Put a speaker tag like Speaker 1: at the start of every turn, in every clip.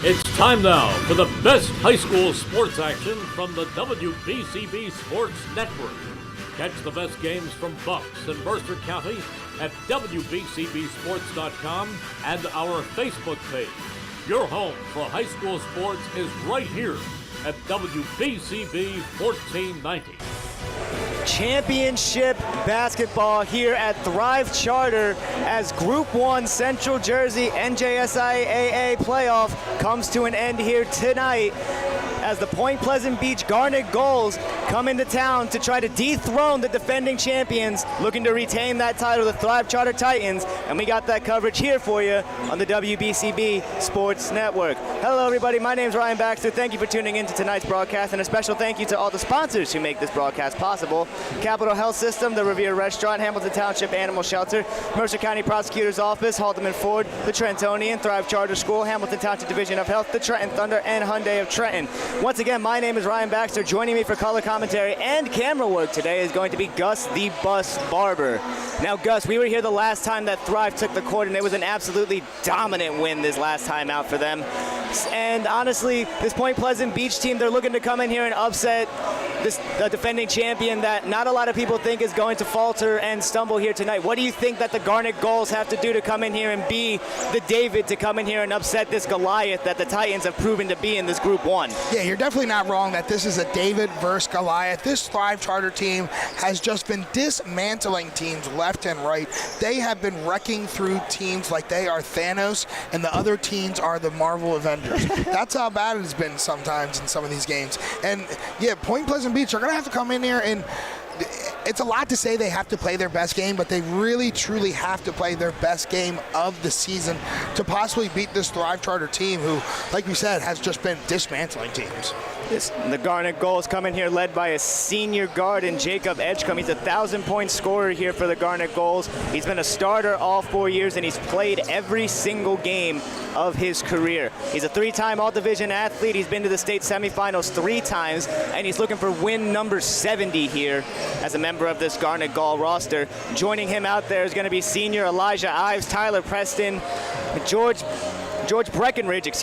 Speaker 1: It's time now for the best high school sports action from the WBCB Sports Network. Catch the best games from Bucks and Mercer County at WBCBSports.com and our Facebook page. Your home for high school sports is right here at WBCB 1490.
Speaker 2: Championship basketball here at Thrive Charter as Group 1 Central Jersey NJSIAA playoff comes to an end here tonight as the Point Pleasant Beach Garnet Gulls come into town to try to dethrone the defending champions looking to retain that title, the Thrive Charter Titans, and we got that coverage here for you on the WBCB Sports Network. Hello everybody, my name is Ryan Baxter. Thank you for tuning in to tonight's broadcast, and a special thank you to all the sponsors who make this broadcast possible. Capital Health System, the Revere Restaurant, Hamilton Township Animal Shelter, Mercer County Prosecutor's Office, Haldeman Ford, the Trentonian, Thrive Charter School, Hamilton Township Division of Health, the Trenton Thunder, and Hyundai of Trenton. Once again, my name is Ryan Baxter. Joining me for color commentary and camera work today is going to be Gus the Bus Barber. Now, Gus, we were here the last time that Thrive took the court, and it was an absolutely dominant win this last time out for them. And honestly, this Point Pleasant Beach team, they're looking to come in here and upset this defending champion that not a lot of people think is going to falter and stumble here tonight. What do you think that the Garnet Gulls have to do to come in here and be the David to come in here and upset this Goliath that the Titans have proven to be in this Group 1?
Speaker 3: Yeah, you're definitely not wrong that this is a David versus Goliath. This Thrive Charter team has just been dismantling teams left and right. They have been wrecking through teams like they are Thanos and the other teams are the Marvel Avengers. That's how bad it has been sometimes in some of these games. And yeah, Point Pleasant Beach are going to have to come in here, and it's a lot to say they have to play their best game, but they really, truly have to play their best game of the season to possibly beat this Thrive Charter team who, like we said, has just been dismantling teams.
Speaker 2: The Garnet Gulls come in here led by a senior guard in Jacob Edgecombe. He's a 1,000-point scorer here for the Garnet Gulls. He's been a starter all 4 years, and he's played every single game of his career. He's a 3-time All-Division athlete. He's been to the state semifinals 3 times, and he's looking for win number 70 here as a member of this Garnet Gull roster. Joining him out there is going to be senior Elijah Ives, Tyler Preston, George Breckenridge, and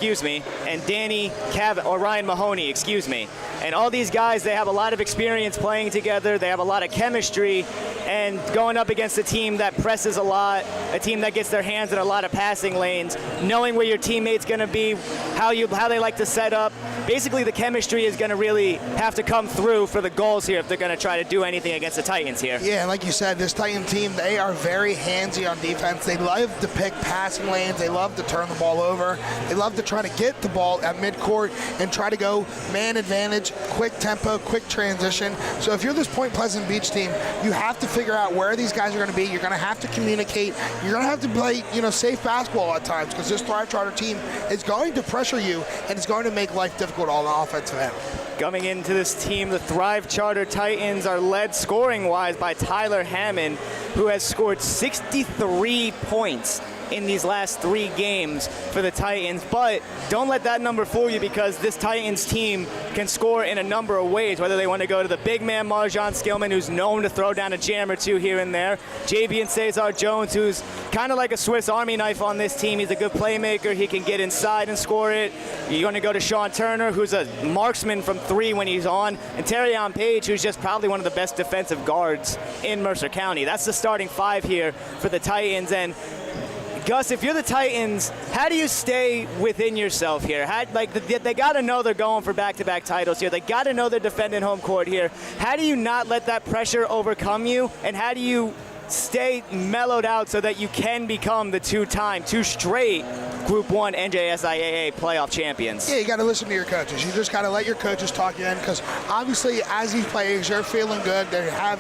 Speaker 2: Ryan Mahoney, And all these guys, they have a lot of experience playing together. They have a lot of chemistry, and going up against a team that presses a lot, a team that gets their hands in a lot of passing lanes, knowing where your teammate's going to be, how they like to set up. Basically, the chemistry is going to really have to come through for the Gulls here if they're going to try to do anything against the Titans here.
Speaker 3: Yeah, and like you said, this Titan team, they are very handsy on defense. They love to pick passing lanes. They love to turn the ball over. They love to try to get the ball at midcourt and try to go man advantage, quick tempo, quick transition. So if you're this Point Pleasant Beach team, you have to figure out where these guys are going to be. You're going to have to communicate. You're going to have to play, safe basketball at times because this Thrive Charter team is going to pressure you and it's going to make life difficult on the offensive end.
Speaker 2: Coming into this team, the Thrive Charter Titans are led scoring-wise by Tyler Hammond, who has scored 63 points in these last 3 games for the Titans. But don't let that number fool you because this Titans team can score in a number of ways, whether they want to go to the big man Marjan Skillman, who's known to throw down a jam or two here and there, Javian Cesar Jones, who's kind of like a Swiss Army knife on this team. He's a good playmaker. He can get inside and score it. You're going to go to Sean Turner, who's a marksman from 3 when he's on, and Terrion Page, who's just probably one of the best defensive guards in Mercer County. That's the starting 5 here for the Titans. And Gus, if you're the Titans, how do you stay within yourself here? They got to know they're going for back-to-back titles here. They got to know they're defending home court here. How do you not let that pressure overcome you? And how do you stay mellowed out so that you can become the 2 straight Group 1 NJSIAA playoff champions?
Speaker 3: Yeah, you got to listen to your coaches. You just got to let your coaches talk you in because obviously as these players, they're feeling good. They have,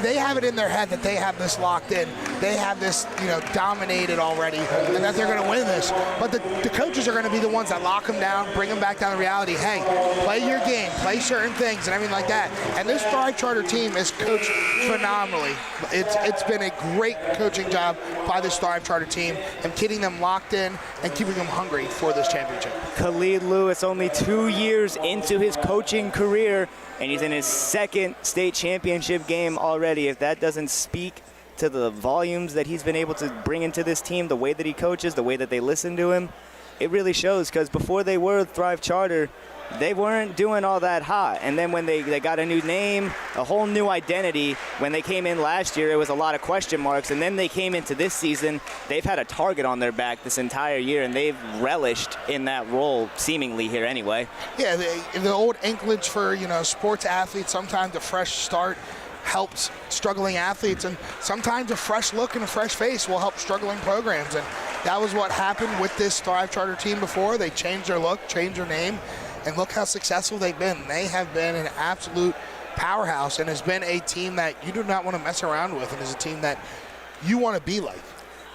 Speaker 3: they have it in their head that they have this locked in. They have this, dominated already and that they're going to win this. But the coaches are going to be the ones that lock them down, bring them back down to reality. Hey, play your game, play certain things and everything like that. And this Thrive Charter team is coached phenomenally. It's been a great coaching job by this Thrive Charter team and getting them locked in and keeping them hungry for this championship.
Speaker 2: Khalid Lewis, only 2 years into his coaching career, and he's in his 2nd state championship game already. If that doesn't speak to the volumes that he's been able to bring into this team, the way that he coaches, the way that they listen to him, it really shows, because before they were Thrive Charter, they weren't doing all that hot. And then when they got a new name, a whole new identity, when they came in last year, it was a lot of question marks. And then they came into this season, they've had a target on their back this entire year, and they've relished in that role, seemingly here anyway.
Speaker 3: Yeah, the old anklage for, sports athletes, sometimes a fresh start helps struggling athletes, and sometimes a fresh look and a fresh face will help struggling programs. And that was what happened with this Thrive Charter team before. They changed their look, changed their name, and look how successful they've been. They have been an absolute powerhouse, and has been a team that you do not want to mess around with, and is a team that you want to be like.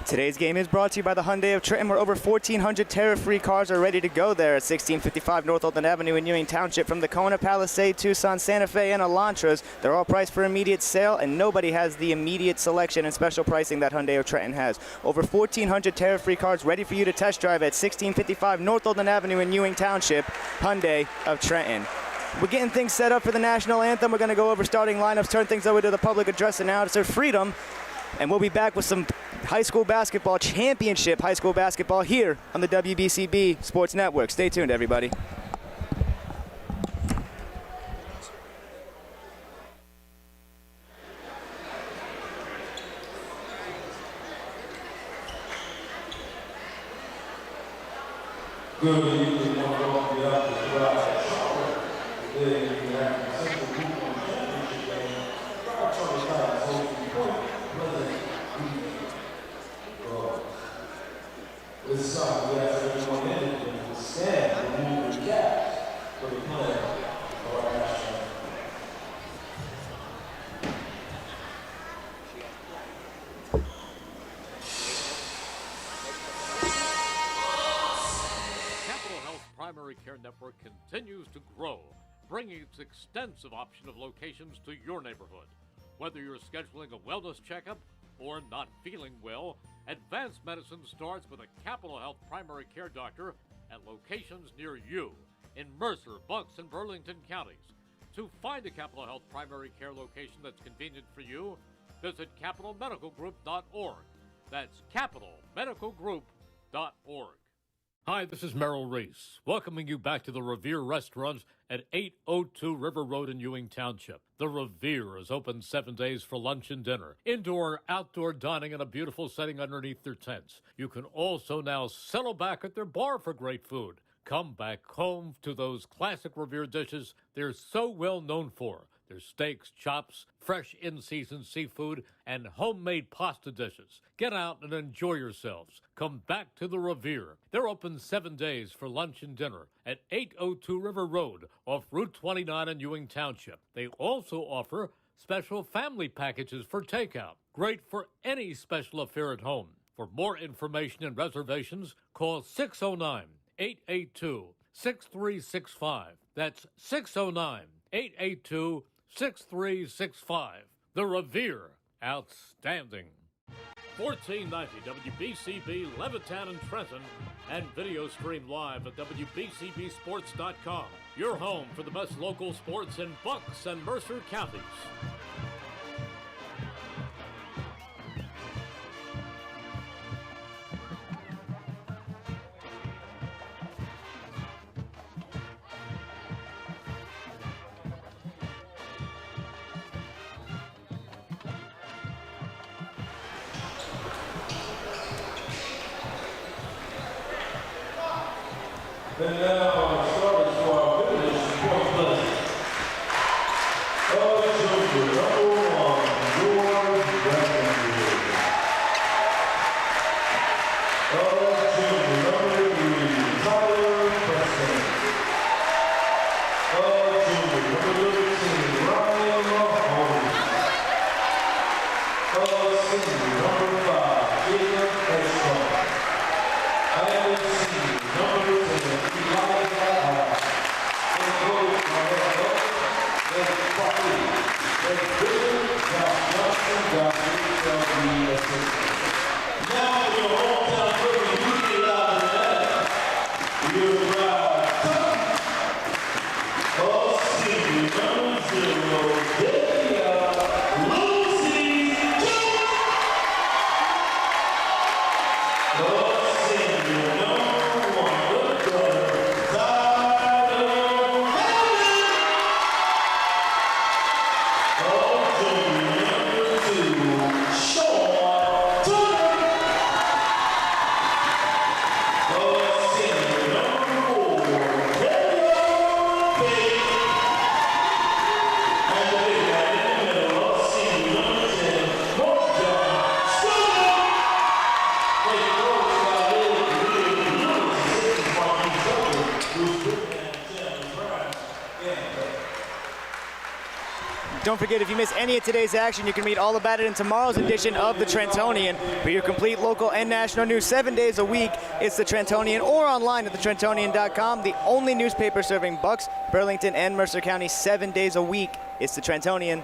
Speaker 2: Today's game is brought to you by the Hyundai of Trenton, where over 1,400 tariff-free cars are ready to go there at 1655 North Alton Avenue in Ewing Township. From the Kona, Palisade, Tucson, Santa Fe, and Elantras, they're all priced for immediate sale, and nobody has the immediate selection and special pricing that Hyundai of Trenton has. Over 1,400 tariff-free cars ready for you to test drive at 1655 North Alton Avenue in Ewing Township. Hyundai of Trenton. We're getting things set up for the national anthem. We're going to go over starting lineups, turn things over to the public address announcer, Freedom, and we'll be back with some high school basketball, championship high school basketball here on the WBCB Sports Network. Stay tuned, everybody.
Speaker 4: Good evening, on behalf of the Thrive Charter. Today we have the Central Group 1 Championship game. Thrive Charter Stars hosting Point Pleasant. This time we ask everyone in to stand and move their caps for the play of our national anthem.
Speaker 1: Primary Care Network continues to grow, bringing its extensive option of locations to your neighborhood. Whether you're scheduling a wellness checkup or not feeling well, advanced medicine starts with a Capital Health primary care doctor at locations near you in Mercer, Bucks, and Burlington counties. To find a Capital Health primary care location that's convenient for you, visit capitalmedicalgroup.org. That's capitalmedicalgroup.org. Hi, this is Merrill Reese, welcoming you back to the Revere Restaurant at 802 River Road in Ewing Township. The Revere is open 7 days for lunch and dinner, indoor and outdoor dining in a beautiful setting underneath their tents. You can also now settle back at their bar for great food. Come back home to those classic Revere dishes they're so well known for. Their steaks, chops, fresh in-season seafood, and homemade pasta dishes. Get out and enjoy yourselves. Come back to the Revere. They're open 7 days for lunch and dinner at 802 River Road off Route 29 in Ewing Township. They also offer special family packages for takeout. Great for any special affair at home. For more information and reservations, call 609-882-6365. That's 609-882-6365. The Revere, outstanding. 1490 WBCB Levittown and Trenton, and video stream live at WBCBSports.com. Your home for the best local sports in Bucks and Mercer counties.
Speaker 4: And now our starters for our visitors, Point Pleasant. Number 1, George Breckenridge. Number 3, Tyler Preston. Number 13, Ryan Mahoney. Number 5, Jacob Hedstrom. And number 10, Eli
Speaker 2: Don't forget, if you miss any of today's action, you can read all about it in tomorrow's edition of the Trentonian. For your complete local and national news 7 days a week, it's the Trentonian, or online at thetrentonian.com. The only newspaper serving Bucks, Burlington, and Mercer County 7 days a week. It's the Trentonian.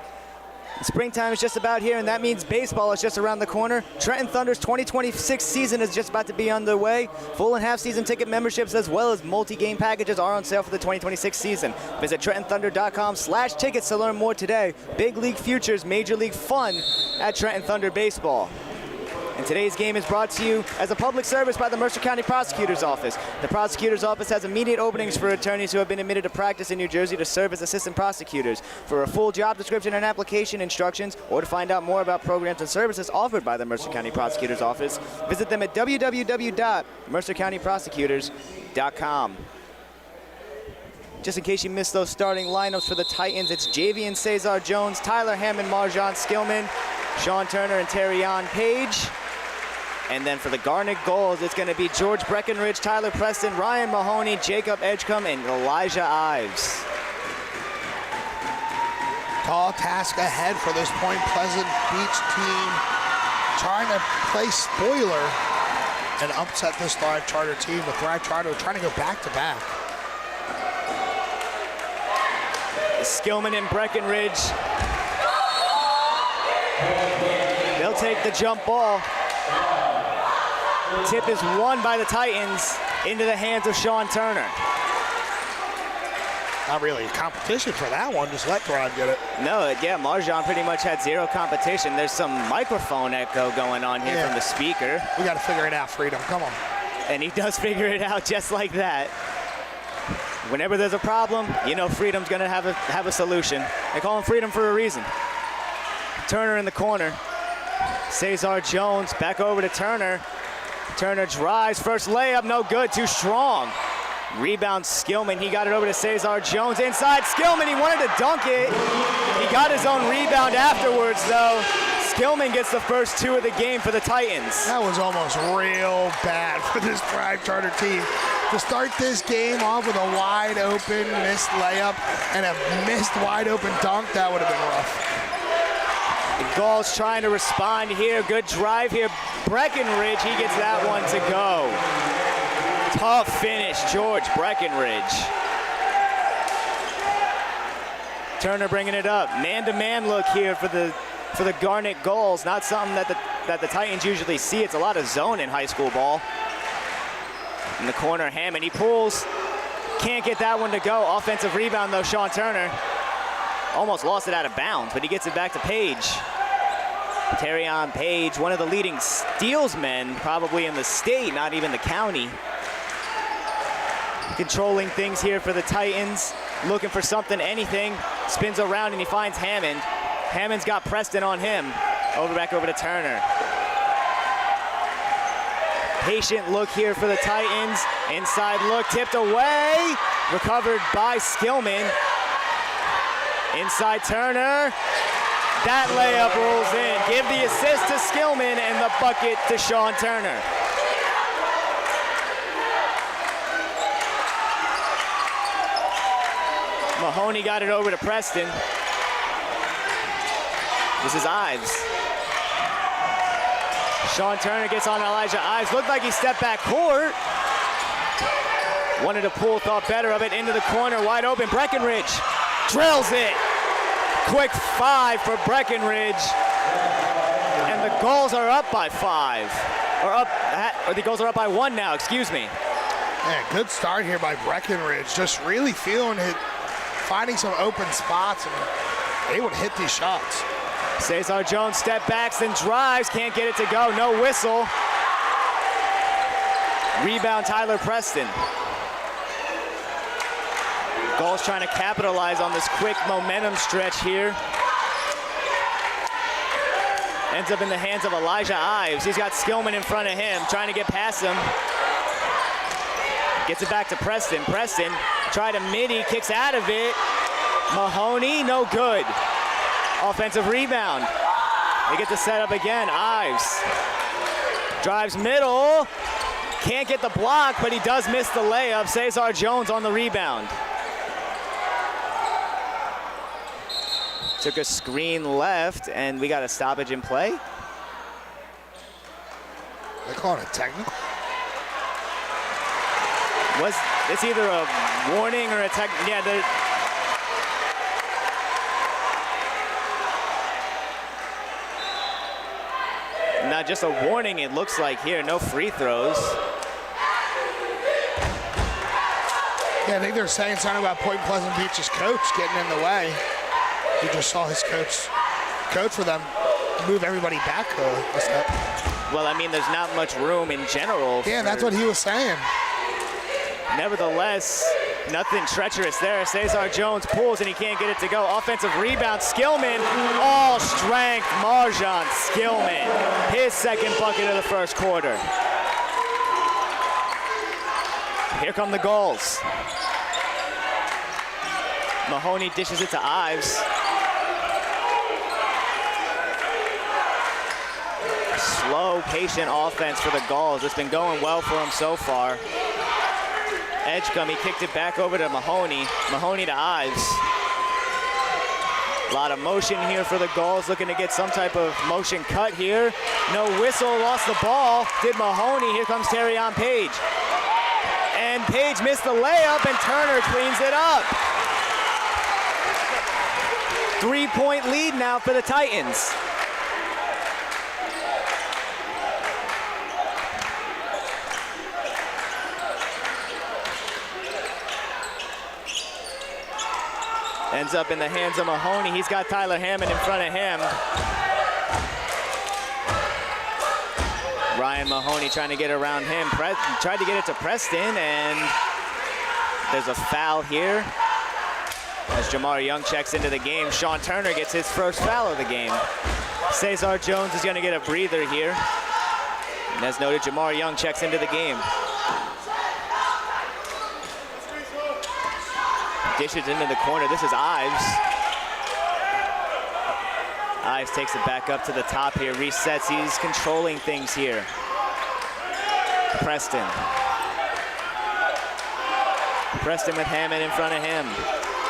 Speaker 2: Springtime is just about here, and that means baseball is just around the corner. Trenton Thunder's 2026 season is just about to be underway. Full and half-season ticket memberships as well as multi-game packages are on sale for the 2026 season. Visit TrentonThunder.com/tickets to learn more today. Big League Futures, Major League Fun at Trenton Thunder Baseball. And today's game is brought to you as a public service by the Mercer County Prosecutor's Office. The Prosecutor's Office has immediate openings for attorneys who have been admitted to practice in New Jersey to serve as assistant prosecutors. For a full job description and application instructions, or to find out more about programs and services offered by the Mercer County Prosecutor's Office, visit them at www.mercercountyprosecutors.com. Just in case you missed those starting lineups for the Titans, it's Javian Cesar Jones, Tyler Hammond, Marjan Skillman, Sean Turner, and Terrion Page. And then for the Garnet Gulls, it's going to be George Breckenridge, Tyler Preston, Ryan Mahoney, Jacob Edgecombe, and Elijah Ives.
Speaker 3: Tall task ahead for this Point Pleasant Beach team, trying to play spoiler and upset this Thrive Charter team. The Thrive Charter trying to go back-to-back.
Speaker 2: Skillman and Breckenridge. They'll take the jump ball. Tip is won by the Titans into the hands of Sean Turner.
Speaker 3: Not really a competition for that one. Just let Thrive get it.
Speaker 2: No, yeah, Marjan pretty much had zero competition. There's some microphone echo going on here from the speaker.
Speaker 3: We got to figure it out, Freedom. Come on.
Speaker 2: And he does figure it out just like that. Whenever there's a problem, you know Freedom's going to have a solution. They call him Freedom for a reason. Turner in the corner. Cesar Jones back over to Turner. Turner drives, first layup, no good, too strong. Rebound Skillman, he got it over to Cesar Jones. Inside Skillman, he wanted to dunk it. He got his own rebound afterwards though. Skillman gets the first two of the game for the Titans.
Speaker 3: That was almost real bad for this Thrive Charter team. To start this game off with a wide open missed layup and a missed wide open dunk, that would have been rough.
Speaker 2: The Gulls trying to respond here. Good drive here. Breckenridge, he gets that one to go. Tough finish, George Breckenridge. Turner bringing it up. Man-to-man look here for the Garnet Gulls. Not something that the Titans usually see. It's a lot of zone in high school ball. In the corner, Hammond, he pulls. Can't get that one to go. Offensive rebound though, Sean Turner. Almost lost it out of bounds, but he gets it back to Page. Terrion Page, one of the leading steals men, probably in the state, not even the county. Controlling things here for the Titans. Looking for something, anything. Spins around and he finds Hammond. Hammond's got Preston on him. Back over to Turner. Patient look here for the Titans. Inside look, tipped away. Recovered by Skillman. Inside Turner. That layup rolls in. Give the assist to Skillman and the bucket to Sean Turner. Mahoney got it over to Preston. This is Ives. Sean Turner gets on Elijah Ives. Looked like he stepped back court. Wanted to pull, thought better of it. Into the corner, wide open. Breckenridge drills it. Quick five for Breckenridge. And the Gulls are up by 5. Or the Gulls are up by 1 now, excuse me.
Speaker 3: Man, good start here by Breckenridge. Just really feeling it, finding some open spots and able to hit these shots.
Speaker 2: Cesar Jones step backs, then drives, can't get it to go, no whistle. Rebound Tyler Preston. Gulls trying to capitalize on this quick momentum stretch here. Ends up in the hands of Elijah Ives. He's got Skillman in front of him, trying to get past him. Gets it back to Preston. Preston tried a midi, kicks out of it. Mahoney, no good. Offensive rebound. They get the setup again. Ives drives middle. Can't get the block, but he does miss the layup. Cesar Jones on the rebound. Took a screen left, and we got a stoppage in play.
Speaker 3: They call it a technical.
Speaker 2: It's either a warning or a tech. Yeah, not just a warning, it looks like here. No free throws.
Speaker 3: Yeah, I think they're saying something about Point Pleasant Beach's coach getting in the way. You just saw his coach for them move everybody back a step.
Speaker 2: Well, I mean, there's not much room in general.
Speaker 3: Yeah, that's what he was saying.
Speaker 2: Nevertheless, nothing treacherous there. Cesar Jones pulls and he can't get it to go. Offensive rebound, Skillman. All strength, Marjan Skillman. His second bucket of the first quarter. Here come the Gulls. Mahoney dishes it to Ives. Slow, patient offense for the Gulls. It's been going well for them so far. Edgecombe, he kicked it back over to Mahoney. Mahoney to Ives. A lot of motion here for the Gulls, looking to get some type of motion cut here. No whistle, lost the ball. Did Mahoney, here comes Terrion Page. And Page missed the layup, and Turner cleans it up. 3-point lead now for the Titans. Ends up in the hands of Mahoney. He's got Tyler Hammond in front of him. Ryan Mahoney trying to get around him. Tried to get it to Preston, and there's a foul here. As Jamar Young checks into the game, Sean Turner gets his first foul of the game. Cesar Jones is going to get a breather here. And as noted, Jamar Young checks into the game. Dishes into the corner. This is Ives. Ives takes it back up to the top here, resets. He's controlling things here. Preston. Preston with Hammond in front of him.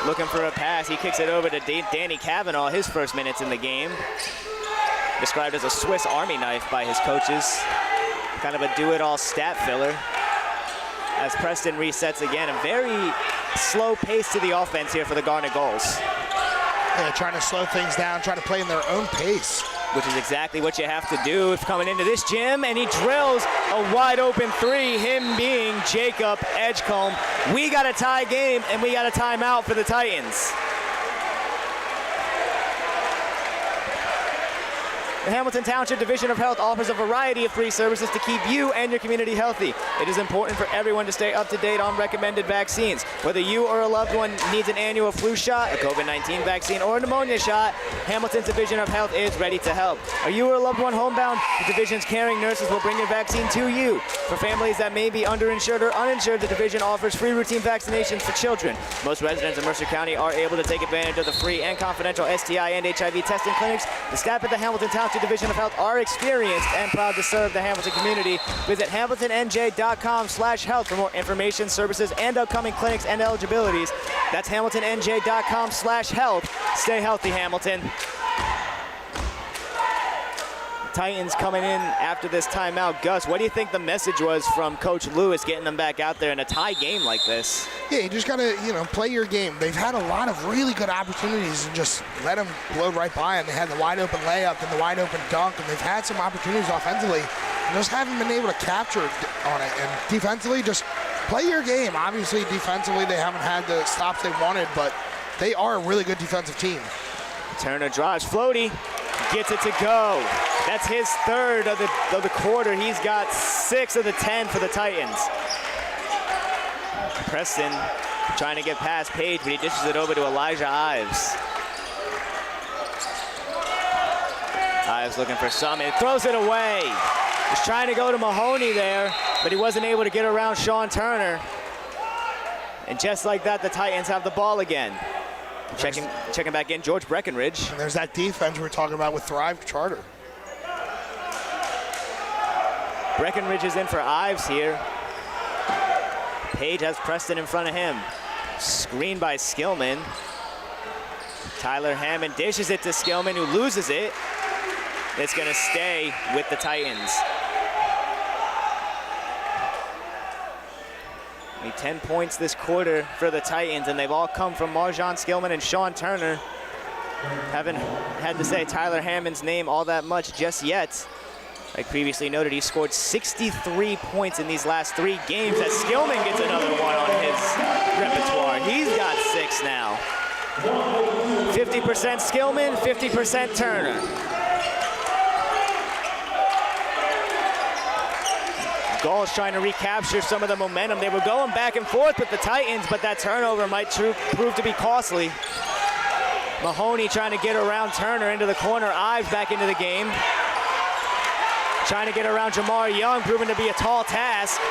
Speaker 2: Looking for a pass. He kicks it over to Danny Cavanaugh, his first minutes in the game. Described as a Swiss Army knife by his coaches. Kind of a do-it-all stat filler. As Preston resets again, a very slow pace to the offense here for the Garnet Gulls.
Speaker 3: Yeah, trying to slow things down, trying to play in their own pace.
Speaker 2: Which is exactly what you have to do if coming into this gym, and he drills a wide open three, him being Jacob Edgecombe. We got a tie game, and we got a timeout for the Titans. The Hamilton Township Division of Health offers a variety of free services to keep you and your community healthy. It is important for everyone to stay up to date on recommended vaccines. Whether you or a loved one needs an annual flu shot, a COVID-19 vaccine, or a pneumonia shot, Hamilton's Division of Health is ready to help. Are you or a loved one homebound? The Division's caring nurses will bring your vaccine to you. For families that may be underinsured or uninsured, the Division offers free routine vaccinations for children. Most residents of Mercer County are able to take advantage of the free and confidential STI and HIV testing clinics. The staff at the Hamilton Township Division of Health are experienced and proud to serve the Hamilton community. Visit hamiltonnj.com/health for more information, services, and upcoming clinics and eligibilities. That's hamiltonnj.com/health. Stay healthy, Hamilton. Titans coming in after this timeout. Gus, what do you think the message was from Coach Lewis getting them back out there in a tie game like this?
Speaker 3: Yeah, you just got to, play your game. They've had a lot of really good opportunities and just let them blow right by them. They had the wide open layup and the wide open dunk, and they've had some opportunities offensively and just haven't been able to capture on it. And defensively, just play your game. Obviously, defensively, they haven't had the stops they wanted, but they are a really good defensive team.
Speaker 2: Turner drives, floaty, gets it to go. That's his third of the quarter. He's got 6 of the 10 for the Titans. Preston trying to get past Page, but he dishes it over to Elijah Ives. Ives looking for some, and throws it away. He's trying to go to Mahoney there, but he wasn't able to get around Sean Turner. And just like that, the Titans have the ball again. Checking back in, George Breckenridge.
Speaker 3: And there's that defense we were talking about with Thrive Charter.
Speaker 2: Breckenridge is in for Ives here. Page has Preston in front of him. Screen by Skillman. Tyler Hammond dishes it to Skillman, who loses it. It's gonna stay with the Titans. Only 10 points this quarter for the Titans, and they've all come from Marjon Skillman and Sean Turner. Haven't had to say Tyler Hammond's name all that much just yet. Like previously noted, he scored 63 points in these last 3 games as Skillman gets another one on his repertoire. He's got 6 now. 50% Skillman, 50% Turner. Gulls trying to recapture some of the momentum. They were going back and forth with the Titans, but that turnover might prove to be costly. Mahoney trying to get around Turner into the corner. Ives back into the game. Trying to get around Jamar Young, proving to be a tall task.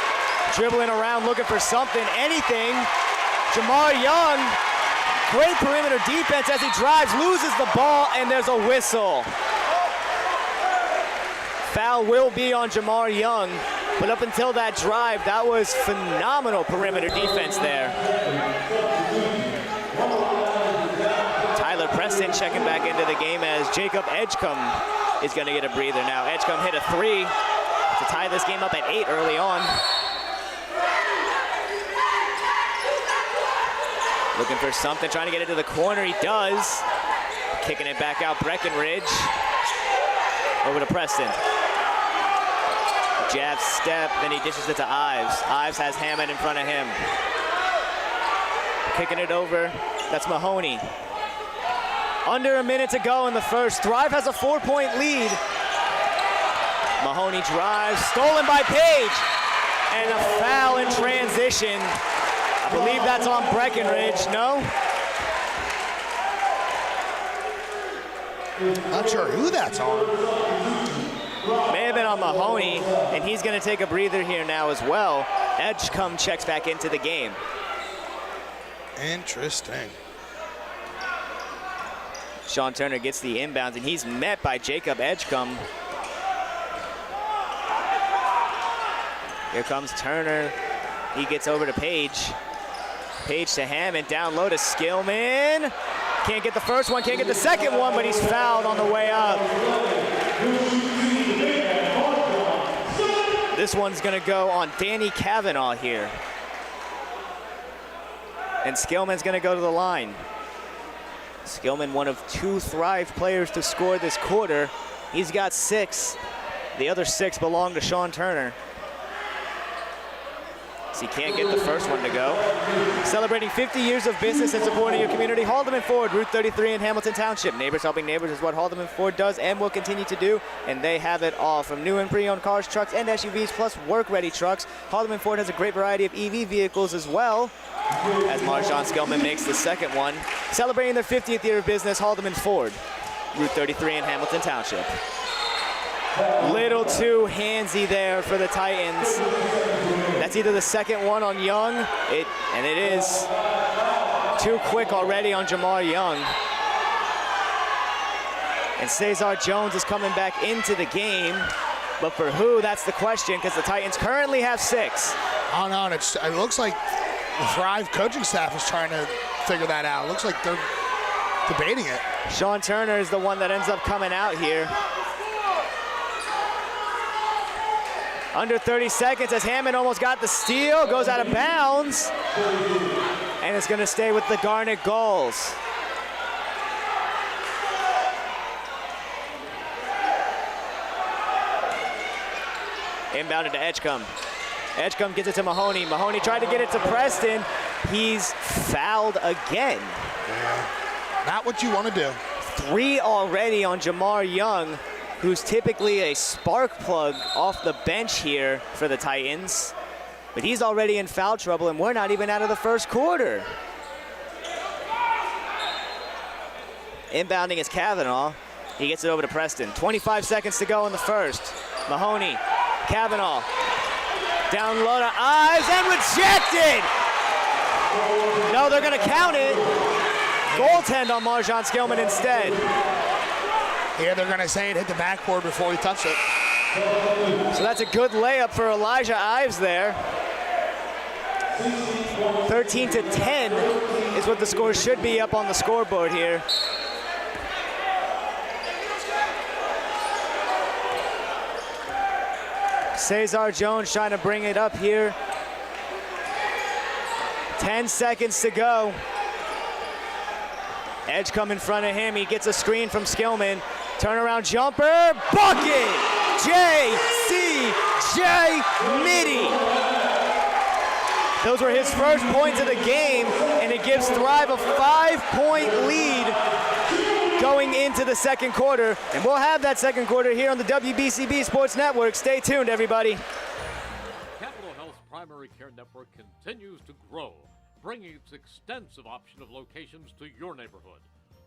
Speaker 2: Dribbling around, looking for something, anything. Jamar Young, great perimeter defense as he drives, loses the ball, and there's a whistle. Foul will be on Jamar Young. But up until that drive, that was phenomenal perimeter defense there. Tyler Preston checking back into the game as Jacob Edgecombe is going to get a breather now. Edgecombe hit a 3 to tie this game up at 8 early on. Looking for something, trying to get it to the corner. He does. Kicking it back out, Breckenridge. Over to Preston. Jab step, then he dishes it to Ives. Ives has Hammond in front of him. Kicking it over, that's Mahoney. Under a minute to go in the first. Thrive has a 4-point lead. Mahoney drives, stolen by Page. And a foul in transition. I believe that's on Breckenridge, no?
Speaker 3: Not sure who that's on.
Speaker 2: May have been on Mahoney, and he's going to take a breather here now as well. Edgecombe checks back into the game.
Speaker 3: Interesting.
Speaker 2: Sean Turner gets the inbounds, and he's met by Jacob Edgecombe. Here comes Turner. He gets over to Page. Page to Hammond, down low to Skillman. Can't get the first one, can't get the second one, but he's fouled on the way up. This one's gonna go on Danny Kavanaugh here. And Skillman's gonna go to the line. Skillman, one of 2 Thrive players to score this quarter. He's got 6. The other 6 belong to Sean Turner. So he can't get the first one to go. Celebrating 50 years of business and supporting your community, Haldeman Ford, Route 33 in Hamilton Township. Neighbors helping neighbors is what Haldeman Ford does and will continue to do, and they have it all. From new and pre-owned cars, trucks, and SUVs, plus work-ready trucks. Haldeman Ford has a great variety of EV vehicles as well, as Marjon Skillman makes the second one. Celebrating their 50th year of business, Haldeman Ford, Route 33 in Hamilton Township. Little too handsy there for the Titans. That's either the second one on Young, and it is too quick already on Jamar Young. And Cesar Jones is coming back into the game, but for who, that's the question, because the Titans currently have 6.
Speaker 3: On, it looks like the Thrive coaching staff is trying to figure that out. It looks like they're debating it.
Speaker 2: Sean Turner is the one that ends up coming out here. Under 30 seconds as Hammond almost got the steal, goes out of bounds. And it's gonna stay with the Garnet Gulls. Inbounded to Edgecombe. Edgecombe gets it to Mahoney. Mahoney tried to get it to Preston. He's fouled again.
Speaker 3: Yeah. Not what you want to do.
Speaker 2: 3 already on Jamar Young, who's typically a spark plug off the bench here for the Titans. But he's already in foul trouble, and we're not even out of the first quarter. Inbounding is Kavanaugh. He gets it over to Preston. 25 seconds to go in the first. Mahoney, Kavanaugh, down low to Ives, and rejected! No, they're gonna count it. Goaltend on Marjon Skillman instead.
Speaker 3: Yeah, they're gonna say it hit the backboard before he touched it.
Speaker 2: So that's a good layup for Elijah Ives there. 13-10 is what the score should be up on the scoreboard here. Cesar Jones trying to bring it up here. 10 seconds to go. Edge come in front of him. He gets a screen from Skillman. Turnaround jumper. Bucket! J.C.J. Mitty. Those were his first points of the game, and it gives Thrive a 5-point lead going into the second quarter. And we'll have that second quarter here on the WBCB Sports Network. Stay tuned, everybody.
Speaker 1: Capital Health's primary care network continues to grow, bringing its extensive option of locations to your neighborhood.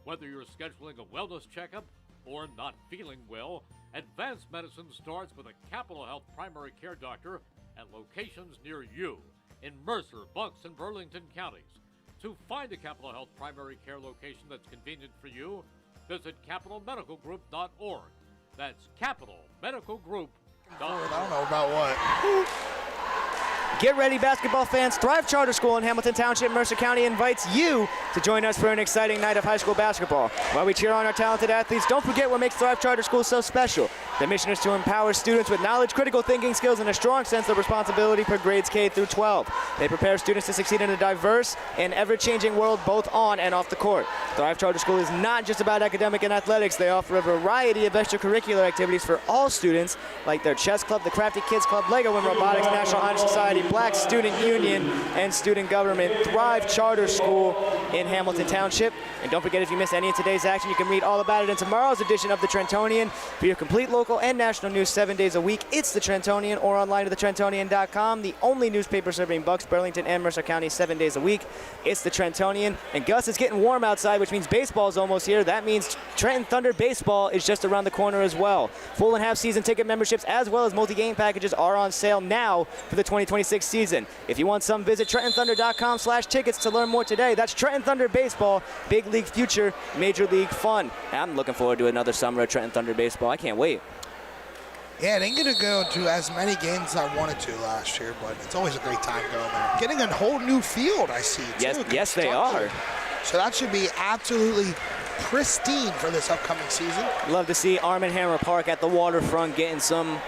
Speaker 1: Whether you're scheduling a wellness checkup or not feeling well, advanced medicine starts with a Capital Health primary care doctor at locations near you in Mercer, Bucks, and Burlington counties. To find a Capital Health primary care location that's convenient for you, visit capitalmedicalgroup.org. That's capitalmedicalgroup.org.
Speaker 3: I don't know about what.
Speaker 2: Get ready, basketball fans. Thrive Charter School in Hamilton Township, Mercer County invites you to join us for an exciting night of high school basketball. While we cheer on our talented athletes, don't forget what makes Thrive Charter School so special. The mission is to empower students with knowledge, critical thinking skills, and a strong sense of responsibility for grades K through 12. They prepare students to succeed in a diverse and ever-changing world, both on and off the court. Thrive Charter School is not just about academic and athletics. They offer a variety of extracurricular activities for all students, like their chess club, the Crafty Kids Club, Lego and Robotics, National Honor Society, Black Student Union, and Student Government. Thrive Charter School in Hamilton Township. And don't forget, if you missed any of today's action, you can read all about it in tomorrow's edition of The Trentonian. For your complete local and national news 7 days a week, it's The Trentonian, or online at thetrentonian.com, the only newspaper serving Bucks, Burlington, and Mercer County 7 days a week. It's The Trentonian. And Gus, it's getting warm outside, which means baseball's almost here. That means Trenton Thunder baseball is just around the corner as well. Full and half season ticket memberships as well as multi-game packages are on sale now for the 2026 season. If you want some, visit TrentonThunder.com/tickets to learn more today. That's Trenton Thunder baseball, big league future, major league fun. I'm looking forward to another summer of Trenton Thunder baseball. I can't wait.
Speaker 3: Yeah, I didn't get to go to as many games as I wanted to last year, but it's always a great time going there. Getting a whole new field, I see, too.
Speaker 2: Yes, they are.
Speaker 3: So that should be absolutely pristine for this upcoming season.
Speaker 2: Love to see Arm & Hammer Park at the waterfront getting some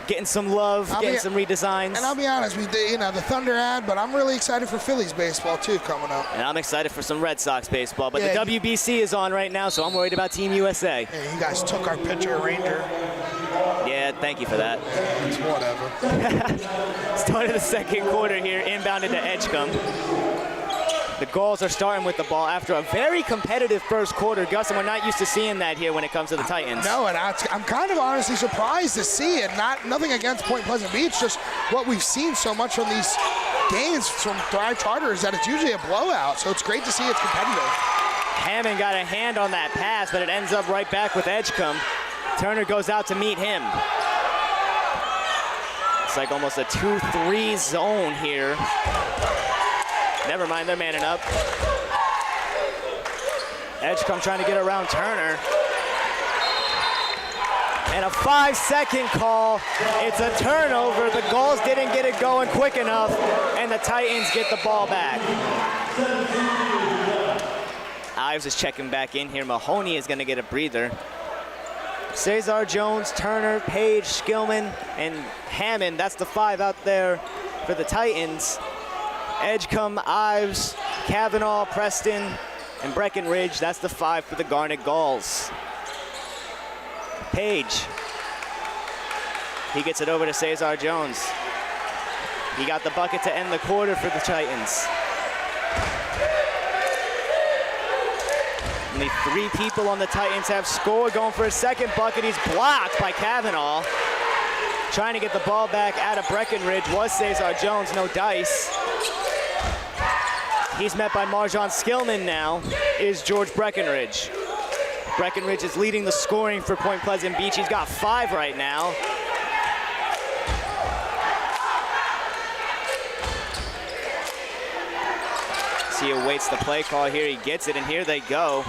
Speaker 2: love, getting some redesigns.
Speaker 3: And I'll be honest, the Thunder ad, but I'm really excited for Phillies baseball too coming up.
Speaker 2: And I'm excited for some Red Sox baseball, but the WBC is on right now, so I'm worried about Team USA.
Speaker 3: Yeah, you guys took our pitcher, Ranger.
Speaker 2: Yeah, thank you for that.
Speaker 3: It's whatever.
Speaker 2: Start of the second quarter here, inbounded to Edgecombe. The Gulls are starting with the ball after a very competitive first quarter, Gus, and we're not used to seeing that here when it comes to the Titans.
Speaker 3: No, and I'm kind of honestly surprised to see it. Nothing against Point Pleasant Beach, just what we've seen so much from these games from Thrive Charter is that it's usually a blowout, so it's great to see it's competitive.
Speaker 2: Hammond got a hand on that pass, but it ends up right back with Edgecombe. Turner goes out to meet him. It's like almost a 2-3 zone here. Never mind, they're manning up. Edgecombe trying to get around Turner. And a 5-second call. It's a turnover. The Gulls didn't get it going quick enough, and the Titans get the ball back. Ives is checking back in here. Mahoney is going to get a breather. Cesar Jones, Turner, Page, Skillman, and Hammond. That's the 5 out there for the Titans. Edgecombe, Ives, Kavanaugh, Preston, and Breckenridge. That's the 5 for the Garnet Gulls. Page. He gets it over to Cesar Jones. He got the bucket to end the quarter for the Titans. Only 3 people on the Titans have scored. Going for a second bucket. He's blocked by Kavanaugh. Trying to get the ball back out of Breckenridge was Cesar Jones. No dice. He's met by Marjon Skillman now, is George Breckenridge. Breckenridge is leading the scoring for Point Pleasant Beach. He's got 5 right now. He awaits the play call here. He gets it, and here they go.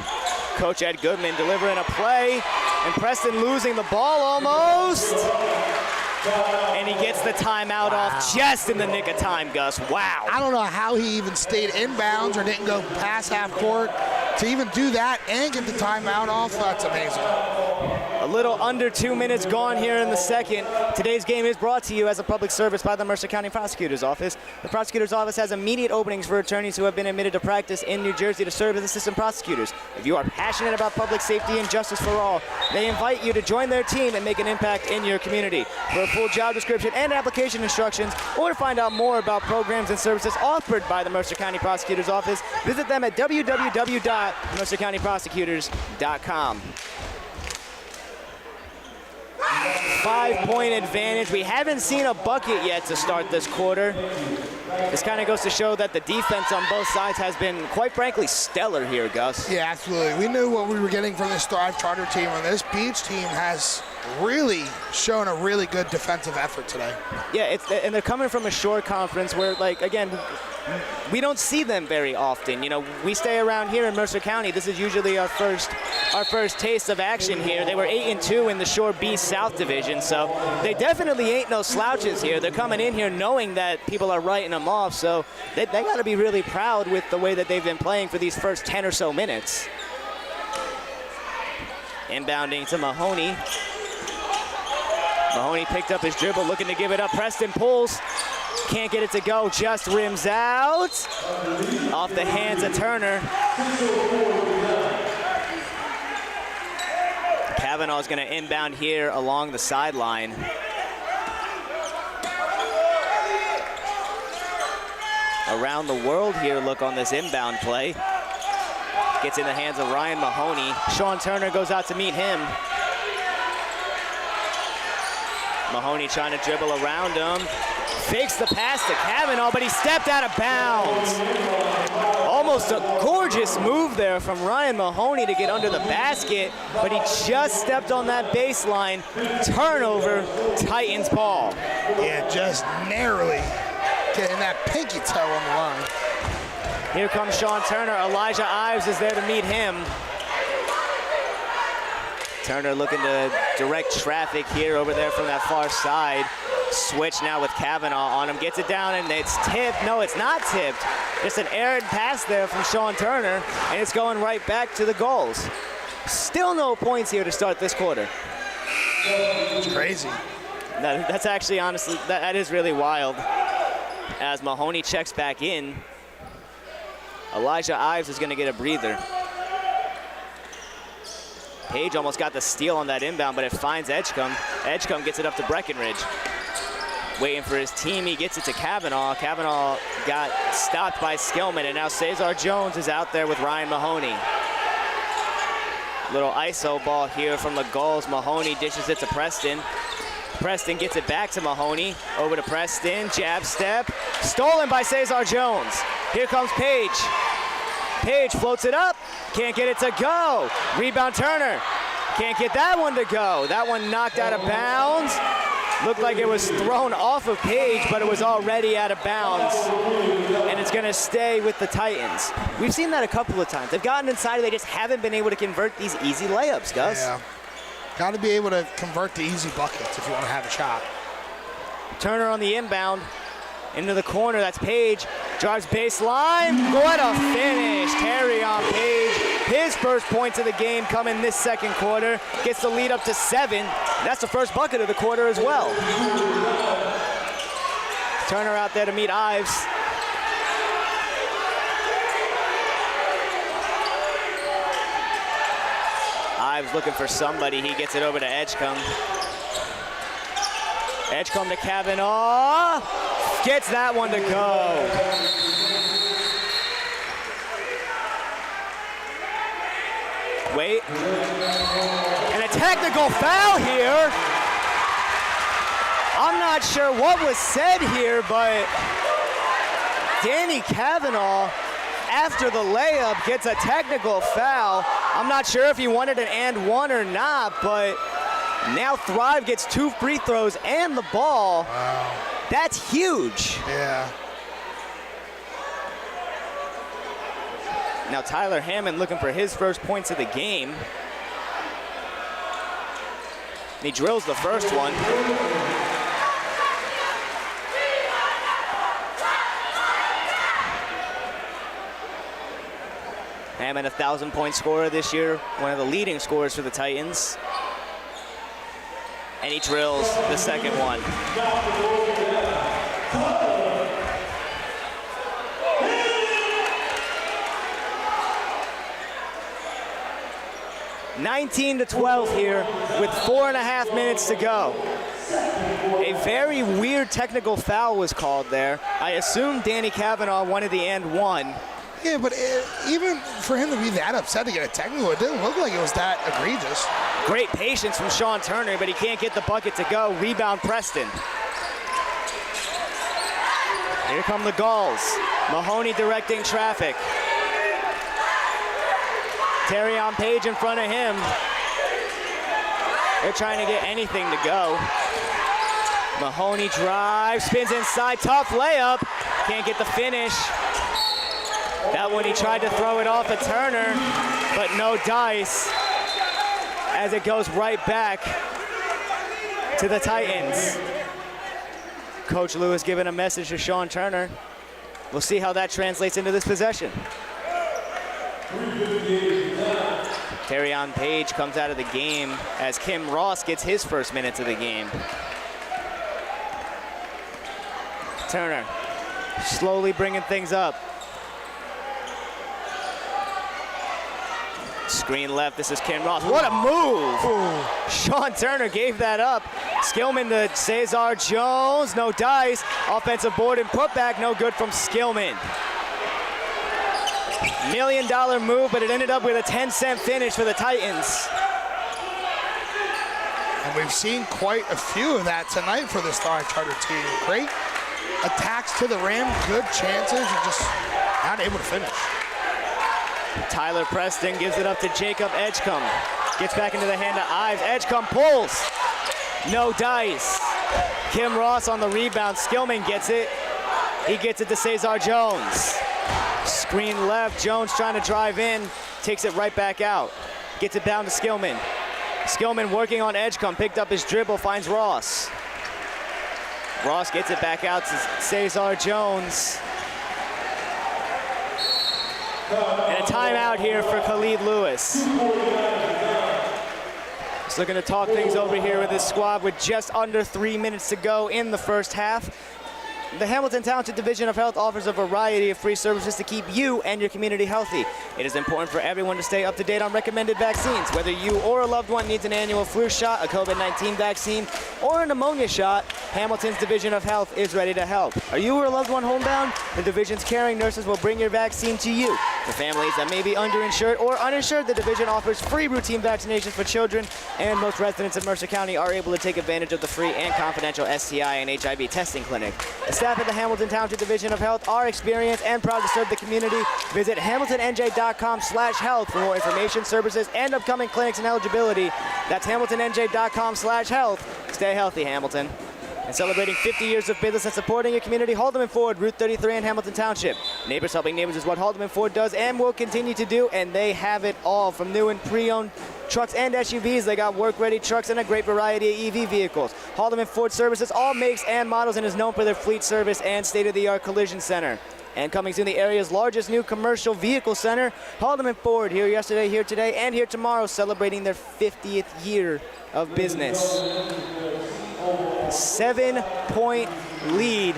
Speaker 2: Coach Ed Goodman delivering a play, and Preston losing the ball almost. And he gets the timeout off just in the nick of time, Gus. Wow.
Speaker 3: I don't know how he even stayed inbounds or didn't go past half court to even do that and get the timeout off. That's amazing.
Speaker 2: A little under 2 minutes gone here in the second. Today's game is brought to you as a public service by the Mercer County Prosecutor's Office. The Prosecutor's Office has immediate openings for attorneys who have been admitted to practice in New Jersey to serve as assistant prosecutors. If you are passionate about public safety and justice for all, they invite you to join their team and make an impact in your community. For a full job description and application instructions, or to find out more about programs and services offered by the Mercer County Prosecutor's Office, visit them at www.mercercountyprosecutors.com. 5-point advantage. We haven't seen a bucket yet to start this quarter. This kind of goes to show that the defense on both sides has been, quite frankly, stellar here, Gus.
Speaker 3: Yeah, absolutely. We knew what we were getting from this Thrive Charter team, and this Beach team has really shown a really good defensive effort today. Yeah,
Speaker 2: and they're coming from a shore conference where, like, again, we don't see them very often. You know, we stay around here in Mercer County. This is usually our first taste of action here. They were 8-2 in the Shore B South Division, so they definitely ain't no slouches here. They're coming in here knowing that people are writing them off, so they got to be really proud with the way that they've been playing for these first 10 or so minutes. Inbounding to Mahoney. Mahoney picked up his dribble, looking to give it up. Preston pulls. Can't get it to go, just rims out. Off the hands of Turner. Kavanaugh's gonna inbound here along the sideline. Around the world here, look on this inbound play. Gets in the hands of Ryan Mahoney. Sean Turner goes out to meet him. Mahoney trying to dribble around him. Fakes the pass to Kavanaugh, but he stepped out of bounds. Almost a gorgeous move there from Ryan Mahoney to get under the basket, but he just stepped on that baseline. Turnover, Titans ball.
Speaker 3: Yeah, just narrowly getting that pinky toe on the line.
Speaker 2: Here comes Sean Turner. Elijah Ives is there to meet him. Turner looking to direct traffic here over there from that far side. Switch now with Kavanaugh on him. Gets it down and it's tipped. No, it's not tipped. Just an errant pass there from Sean Turner, and it's going right back to the Gulls. Still no points here to start this quarter.
Speaker 3: It's crazy.
Speaker 2: That's actually, honestly, that is really wild. As Mahoney checks back in, Elijah Ives is going to get a breather. Page almost got the steal on that inbound, but it finds Edgecombe. Edgecombe gets it up to Breckenridge. Waiting for his team, he gets it to Kavanaugh. Kavanaugh got stopped by Skillman, and now Cesar Jones is out there with Ryan Mahoney. Little ISO ball here from the Gulls. Mahoney dishes it to Preston. Preston gets it back to Mahoney. Over to Preston, jab step. Stolen by Cesar Jones. Here comes Page. Page floats it up, can't get it to go. Rebound Turner, can't get that one to go. That one knocked out of bounds. Looked like it was thrown off of Page, but it was already out of bounds. And it's gonna stay with the Titans. We've seen that a couple of times. They've gotten inside, they just haven't been able to convert these easy layups, Gus.
Speaker 3: Yeah, gotta be able to convert the easy buckets if you wanna have a shot.
Speaker 2: Turner on the inbound. Into the corner, that's Page. Drives baseline. What a finish. Terry on Page. His first points of the game coming this second quarter. Gets the lead up to 7. That's the first bucket of the quarter as well. Turner out there to meet Ives. Ives looking for somebody. He gets it over to Edgecombe. Edgecombe to Kavanaugh. Gets that one to go. Wait. And a technical foul here. I'm not sure what was said here, but Danny Kavanaugh, after the layup, gets a technical foul. I'm not sure if he wanted an and one or not, but now Thrive gets 2 free throws and the ball.
Speaker 3: Wow.
Speaker 2: That's huge.
Speaker 3: Yeah.
Speaker 2: Now Tyler Hammond looking for his first points of the game. He drills the first one. Hammond, a 1,000-point scorer this year, one of the leading scorers for the Titans. And he drills the second one. 19-12 here with 4.5 minutes to go. A very weird technical foul was called there. I assume Danny Kavanaugh wanted the and one.
Speaker 3: Yeah, but even for him to be that upset to get a technical, it didn't look like it was that egregious.
Speaker 2: Great patience from Sean Turner, but he can't get the bucket to go. Rebound Preston. Here come the Gulls. Mahoney directing traffic. Terrion Page in front of him. They're trying to get anything to go. Mahoney drives, spins inside, tough layup. Can't get the finish. That one he tried to throw it off at Turner, but no dice as it goes right back to the Titans. Coach Lewis giving a message to Sean Turner. We'll see how that translates into this possession. Terrion Page comes out of the game as Kim Ross gets his first minutes of the game. Turner slowly bringing things up. Screen left, this is Kim Ross. What a move! Ooh. Sean Turner gave that up. Skillman to Cesar Jones, no dice. Offensive board and putback, no good from Skillman. $1 million move, but it ended up with a 10-cent finish for the Titans.
Speaker 3: And we've seen quite a few of that tonight for this Thrive Charter team. Great attacks to the rim, good chances, and just not able to finish.
Speaker 2: Tyler Preston gives it up to Jacob Edgecombe. Gets back into the hand of Ives. Edgecombe pulls. No dice. Kim Ross on the rebound. Skillman gets it. He gets it to Cesar Jones. Screen left. Jones trying to drive in. Takes it right back out. Gets it down to Skillman. Skillman working on Edgecombe. Picked up his dribble. Finds Ross. Ross gets it back out to Cesar Jones. And a timeout here for Khalid Lewis. Just looking to talk things over here with his squad with just under 3 minutes to go in the first half. The Hamilton Township Division of Health offers a variety of free services to keep you and your community healthy. It is important for everyone to stay up to date on recommended vaccines. Whether you or a loved one needs an annual flu shot, a COVID-19 vaccine, or a pneumonia shot, Hamilton's Division of Health is ready to help. Are you or a loved one homebound? The division's caring nurses will bring your vaccine to you. For families that may be underinsured or uninsured, the division offers free routine vaccinations for children, and most residents of Mercer County are able to take advantage of the free and confidential STI and HIV testing clinic. The staff at the Hamilton Township Division of Health are experienced and proud to serve the community. Visit hamiltonnj.com/health for more information, services, and upcoming clinics and eligibility. That's hamiltonnj.com/health. Stay healthy, Hamilton. And celebrating 50 years of business and supporting your community, Haldeman Ford, Route 33 in Hamilton Township. Neighbors helping neighbors is what Haldeman Ford does and will continue to do, and they have it all. From new and pre-owned trucks and SUVs, they got work-ready trucks and a great variety of EV vehicles. Haldeman Ford services all makes and models and is known for their fleet service and state-of-the-art collision center. And coming soon, the area's largest new commercial vehicle center, Haldeman Ford, here yesterday, here today, and here tomorrow, celebrating their 50th year of business. 7-point lead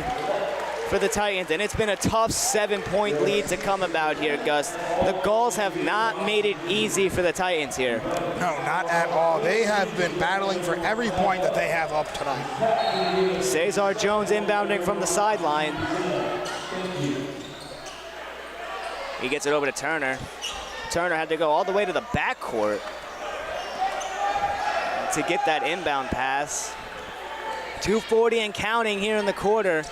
Speaker 2: for the Titans, and it's been a tough 7-point lead to come about here, Gus. The Gulls have not made it easy for the Titans here.
Speaker 3: No, not at all. They have been battling for every point that they have up tonight.
Speaker 2: Cesar Jones inbounding from the sideline. He gets it over to Turner. Turner had to go all the way to the backcourt to get that inbound pass. 2:40 and counting here in the quarter.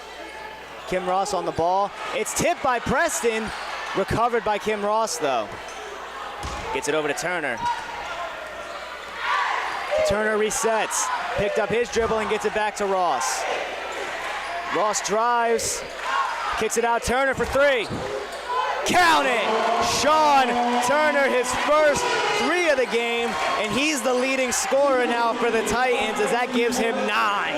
Speaker 2: Kim Ross on the ball. It's tipped by Preston. Recovered by Kim Ross, though. Gets it over to Turner. Turner resets. Picked up his dribble and gets it back to Ross. Ross drives. Kicks it out. Turner for three. Count it! Sean Turner, his first three of the game, and he's the leading scorer now for the Titans, as that gives him 9.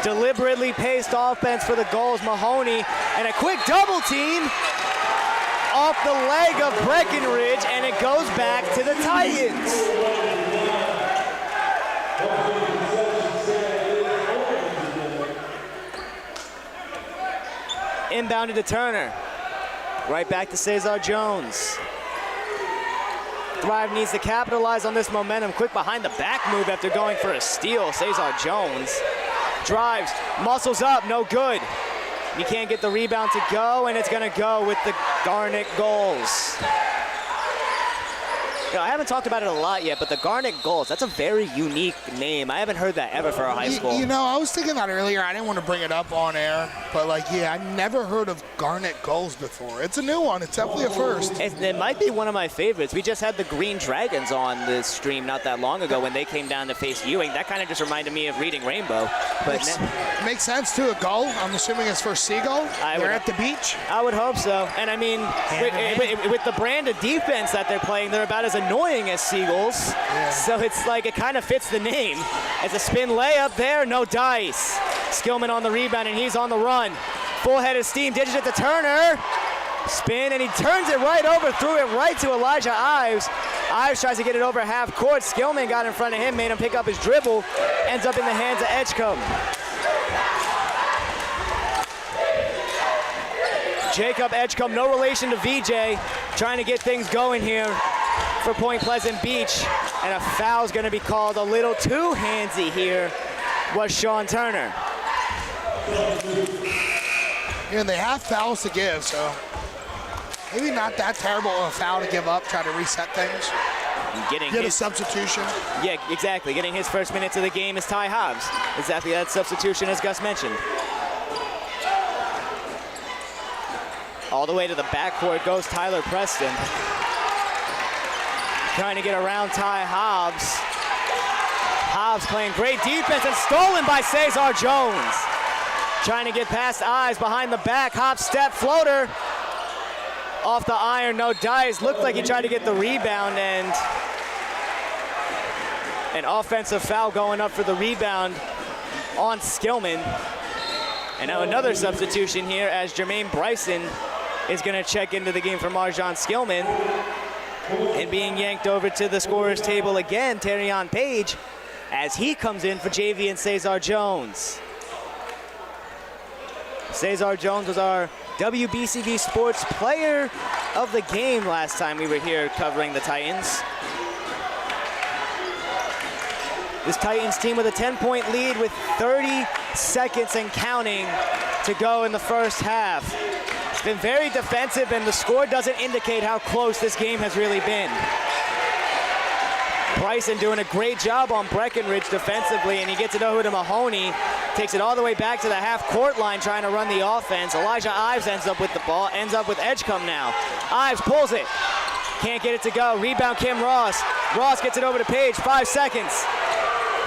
Speaker 2: Deliberately paced offense for the Gulls. Mahoney, and a quick double team. off the leg of Breckenridge, and it goes back to the Titans. Inbounded to Turner. Right back to Cesar Jones. Thrive needs to capitalize on this momentum. Quick behind the back move after going for a steal. Cesar Jones drives, muscles up, no good. You can't get the rebound to go, and it's gonna go with the Garnet Gulls. You know, I haven't talked about it a lot yet, but the Garnet Gulls, that's a very unique name. I haven't heard that ever for a high school.
Speaker 3: You know, I was thinking that earlier. I didn't want to bring it up on air, but like, yeah, I never heard of Garnet Gulls before. It's a new one. It's definitely a first.
Speaker 2: It might be one of my favorites. We just had the Green Dragons on this stream not that long ago when they came down to face Ewing. That kind of just reminded me of Reading Rainbow. But
Speaker 3: makes sense too. A gull. I'm assuming it's for seagull. They're at the beach.
Speaker 2: I would hope so. And I mean, with the brand of defense that they're playing, they're about as annoying as seagulls. Yeah. So it's like it kind of fits the name. It's a spin layup there, no dice. Skillman on the rebound, and he's on the run. Full head of steam, dishes it to Turner. Spin, and he turns it right over, threw it right to Elijah Ives. Ives tries to get it over half court. Skillman got in front of him, made him pick up his dribble. Ends up in the hands of Edgecombe. Jacob Edgecombe, no relation to VJ, trying to get things going here for Point Pleasant Beach. And a foul's going to be called. A little too handsy here was Sean Turner.
Speaker 3: And they have fouls to give, so maybe not that terrible of a foul to give up, try to reset things. Get a substitution.
Speaker 2: Yeah, exactly. Getting his first minutes of the game is Ty Hobbs. Exactly that substitution as Gus mentioned. All the way to the backcourt goes Tyler Preston. Trying to get around Ty Hobbs. Hobbs playing great defense and stolen by Cesar Jones. Trying to get past Ives behind the back. Hobbs step floater. Off the iron, no dice. Looked like he tried to get the rebound, and an offensive foul going up for the rebound on Skillman. And now another substitution here as Jermaine Bryson is going to check into the game for Marjon Skillman. And being yanked over to the scorer's table again, Terrion Page, as he comes in for JV and Cesar Jones. Cesar Jones was our WBCB Sports Player of the Game last time we were here covering the Titans. This Titans team with a 10-point lead with 30 seconds and counting to go in the first half. It's been very defensive, and the score doesn't indicate how close this game has really been. Bryson doing a great job on Breckenridge defensively, and he gets it over to Mahoney. Takes it all the way back to the half-court line trying to run the offense. Elijah Ives ends up with the ball, ends up with Edgecombe now. Ives pulls it. Can't get it to go. Rebound Kim Ross. Ross gets it over to Page, 5 seconds.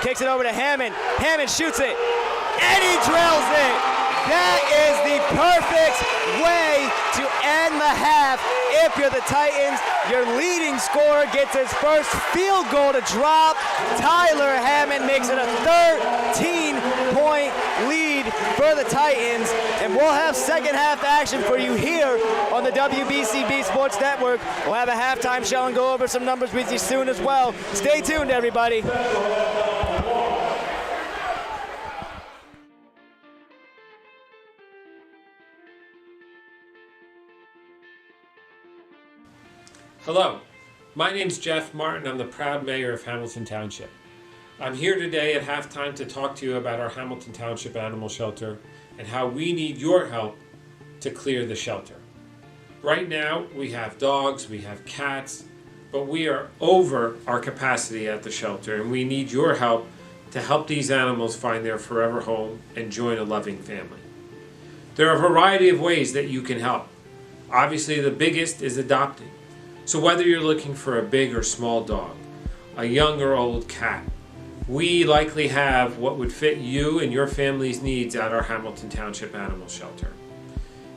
Speaker 2: Kicks it over to Hammond. Hammond shoots it, and he drills it. That is the perfect way to end the half. If you're the Titans, your leading scorer gets his first field goal to drop. Tyler Hammond makes it a 13-point lead for the Titans. And we'll have second half action for you here on the WBCB Sports Network. We'll have a halftime show and go over some numbers with you soon as well. Stay tuned, everybody.
Speaker 5: Hello, my name's Jeff Martin. I'm the proud mayor of Hamilton Township. I'm here today at halftime to talk to you about our Hamilton Township Animal Shelter and how we need your help to clear the shelter. Right now, we have dogs, we have cats, but we are over our capacity at the shelter, and we need your help to help these animals find their forever home and join a loving family. There are a variety of ways that you can help. Obviously, the biggest is adopting. So whether you're looking for a big or small dog, a young or old cat, we likely have what would fit you and your family's needs at our Hamilton Township Animal Shelter.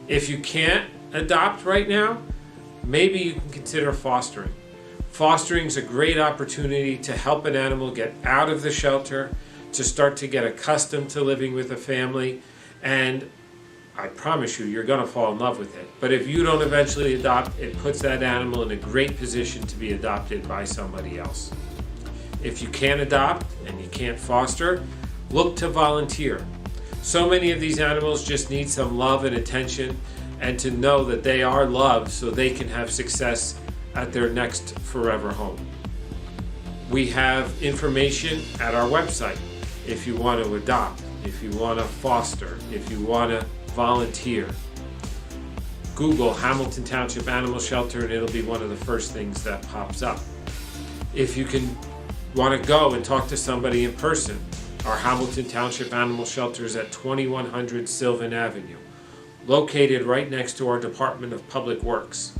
Speaker 5: If you can't adopt right now, maybe you can consider fostering. Fostering is a great opportunity to help an animal get out of the shelter, to start to get accustomed to living with a family, and I promise you, you're going to fall in love with it. But if you don't eventually adopt, it puts that animal in a great position to be adopted by somebody else. If you can't adopt and you can't foster, look to volunteer. So many of these animals just need some love and attention and to know that they are loved so they can have success at their next forever home. We have information at our website if you want to adopt, if you want to foster, if you want to volunteer. Google Hamilton Township Animal Shelter and it'll be one of the first things that pops up. If you want to go and talk to somebody in person, our Hamilton Township Animal Shelter is at 2100 Sylvan Avenue, located right next to our Department of Public Works.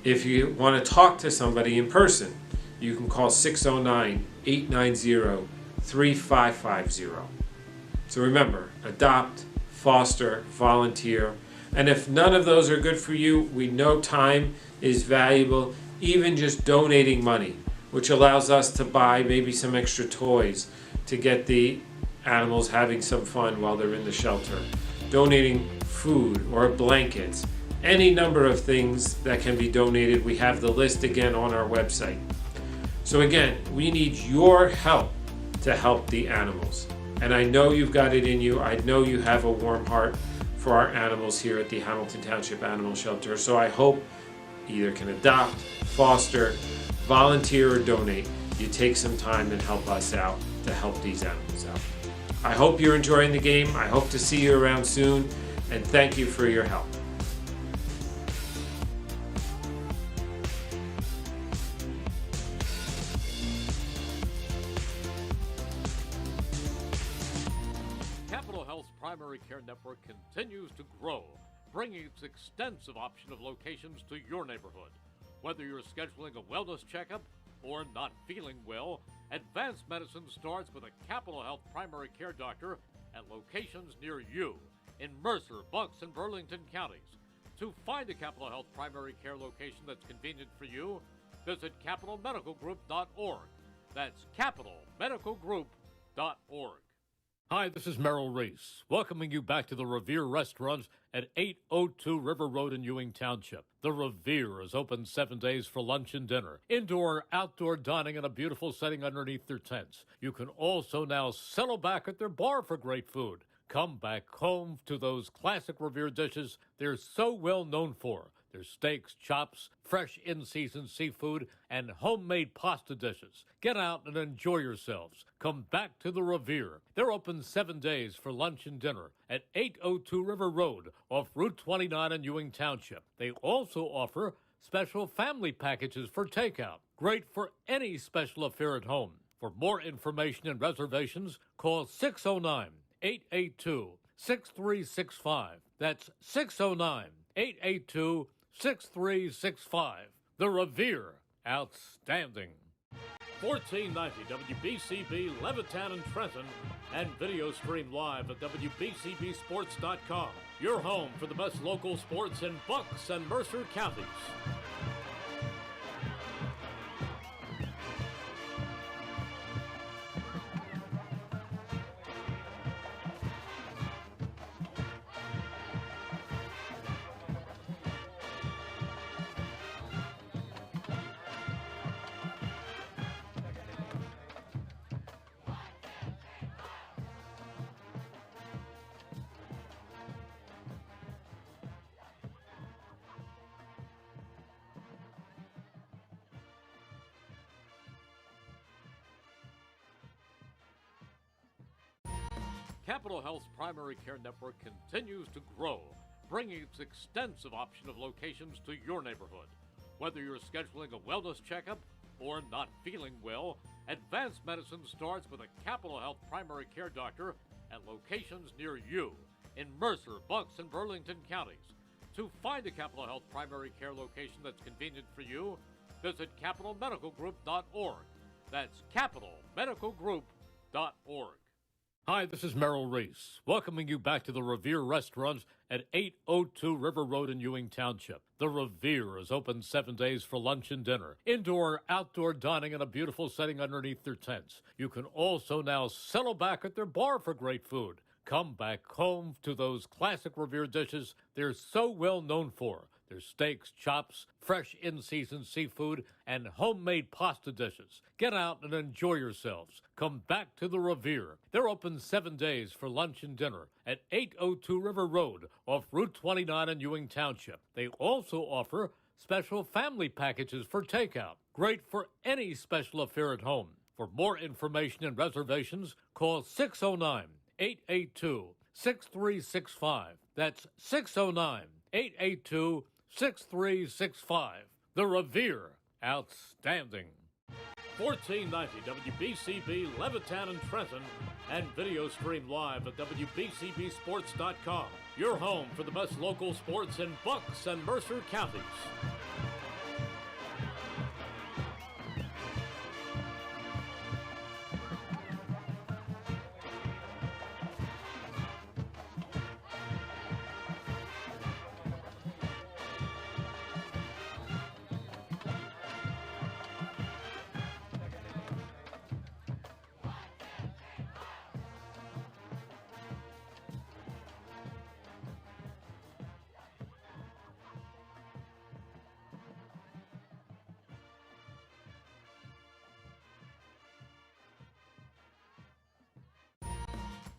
Speaker 5: If you want to talk to somebody in person, you can call 609-890-3550. So remember, adopt, foster, volunteer, and if none of those are good for you, we know time is valuable, even just donating money, which allows us to buy maybe some extra toys to get the animals having some fun while they're in the shelter. Donating food or blankets, any number of things that can be donated. We have the list again on our website. So again, we need your help to help the animals. And I know you've got it in you. I know you have a warm heart for our animals here at the Hamilton Township Animal Shelter. So I hope either can adopt, foster, volunteer, or donate. You take some time and help us out to help these animals out. I hope you're enjoying the game. I hope to see you around soon. And thank you for your help.
Speaker 1: Capital Health's primary care network continues to grow, bringing its extensive option of locations to your neighborhood. Whether you're scheduling a wellness checkup or not feeling well, advanced medicine starts with a Capital Health primary care doctor at locations near you in Mercer, Bucks, and Burlington counties. To find a Capital Health primary care location that's convenient for you, visit capitalmedicalgroup.org. That's capitalmedicalgroup.org. Hi, this is Merrill Reese, welcoming you back to the Revere Restaurants at 802 River Road in Ewing Township. The Revere is open 7 days for lunch and dinner, indoor and outdoor dining in a beautiful setting underneath their tents. You can also now settle back at their bar for great food. Come back home to those classic Revere dishes they're so well known for. Their steaks, chops, fresh in-season seafood, and homemade pasta dishes. Get out and enjoy yourselves. Come back to the Revere. They're open 7 days for lunch and dinner at 802 River Road off Route 29 in Ewing Township. They also offer special family packages for takeout. Great for any special affair at home. For more information and reservations, call 609-882-6365. That's 609-882-6365. The Revere, outstanding. 1490 WBCB Levittown and Trenton, and video stream live at WBCBSports.com. Your home for the best local sports in Bucks and Mercer counties. Capital Health's primary care network continues to grow, bringing its extensive option of locations to your neighborhood. Whether you're scheduling a wellness checkup or not feeling well, advanced medicine starts with a Capital Health primary care doctor at locations near you in Mercer, Bucks, and Burlington counties. To find a Capital Health primary care location that's convenient for you, visit capitalmedicalgroup.org. That's capitalmedicalgroup.org. Hi, this is Merrill Reese, welcoming you back to the Revere Restaurants at 802 River Road in Ewing Township. The Revere is open 7 days for lunch and dinner, indoor and outdoor dining in a beautiful setting underneath their tents. You can also now settle back at their bar for great food. Come back home to those classic Revere dishes they're so well known for. Their steaks, chops, fresh in-season seafood, and homemade pasta dishes. Get out and enjoy yourselves. Come back to the Revere. They're open 7 days for lunch and dinner at 802 River Road off Route 29 in Ewing Township. They also offer special family packages for takeout. Great for any special affair at home. For more information and reservations, call 609-882-6365. That's 609-882-6365. The Revere, outstanding. 1490 WBCB Levittown and Trenton, and video stream live at WBCBSports.com. Your home for the best local sports in Bucks and Mercer counties.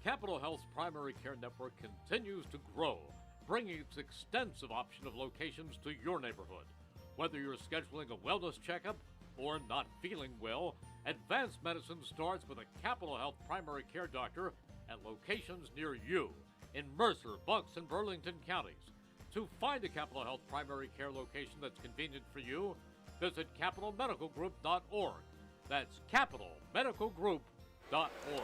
Speaker 1: Capital Health's primary care network continues to grow, bringing its extensive option of locations to your neighborhood. Whether you're scheduling a wellness checkup or not feeling well, advanced medicine starts with a Capital Health primary care doctor at locations near you in Mercer, Bucks, and Burlington counties. To find a Capital Health primary care location that's convenient for you, visit capitalmedicalgroup.org. That's capitalmedicalgroup.org.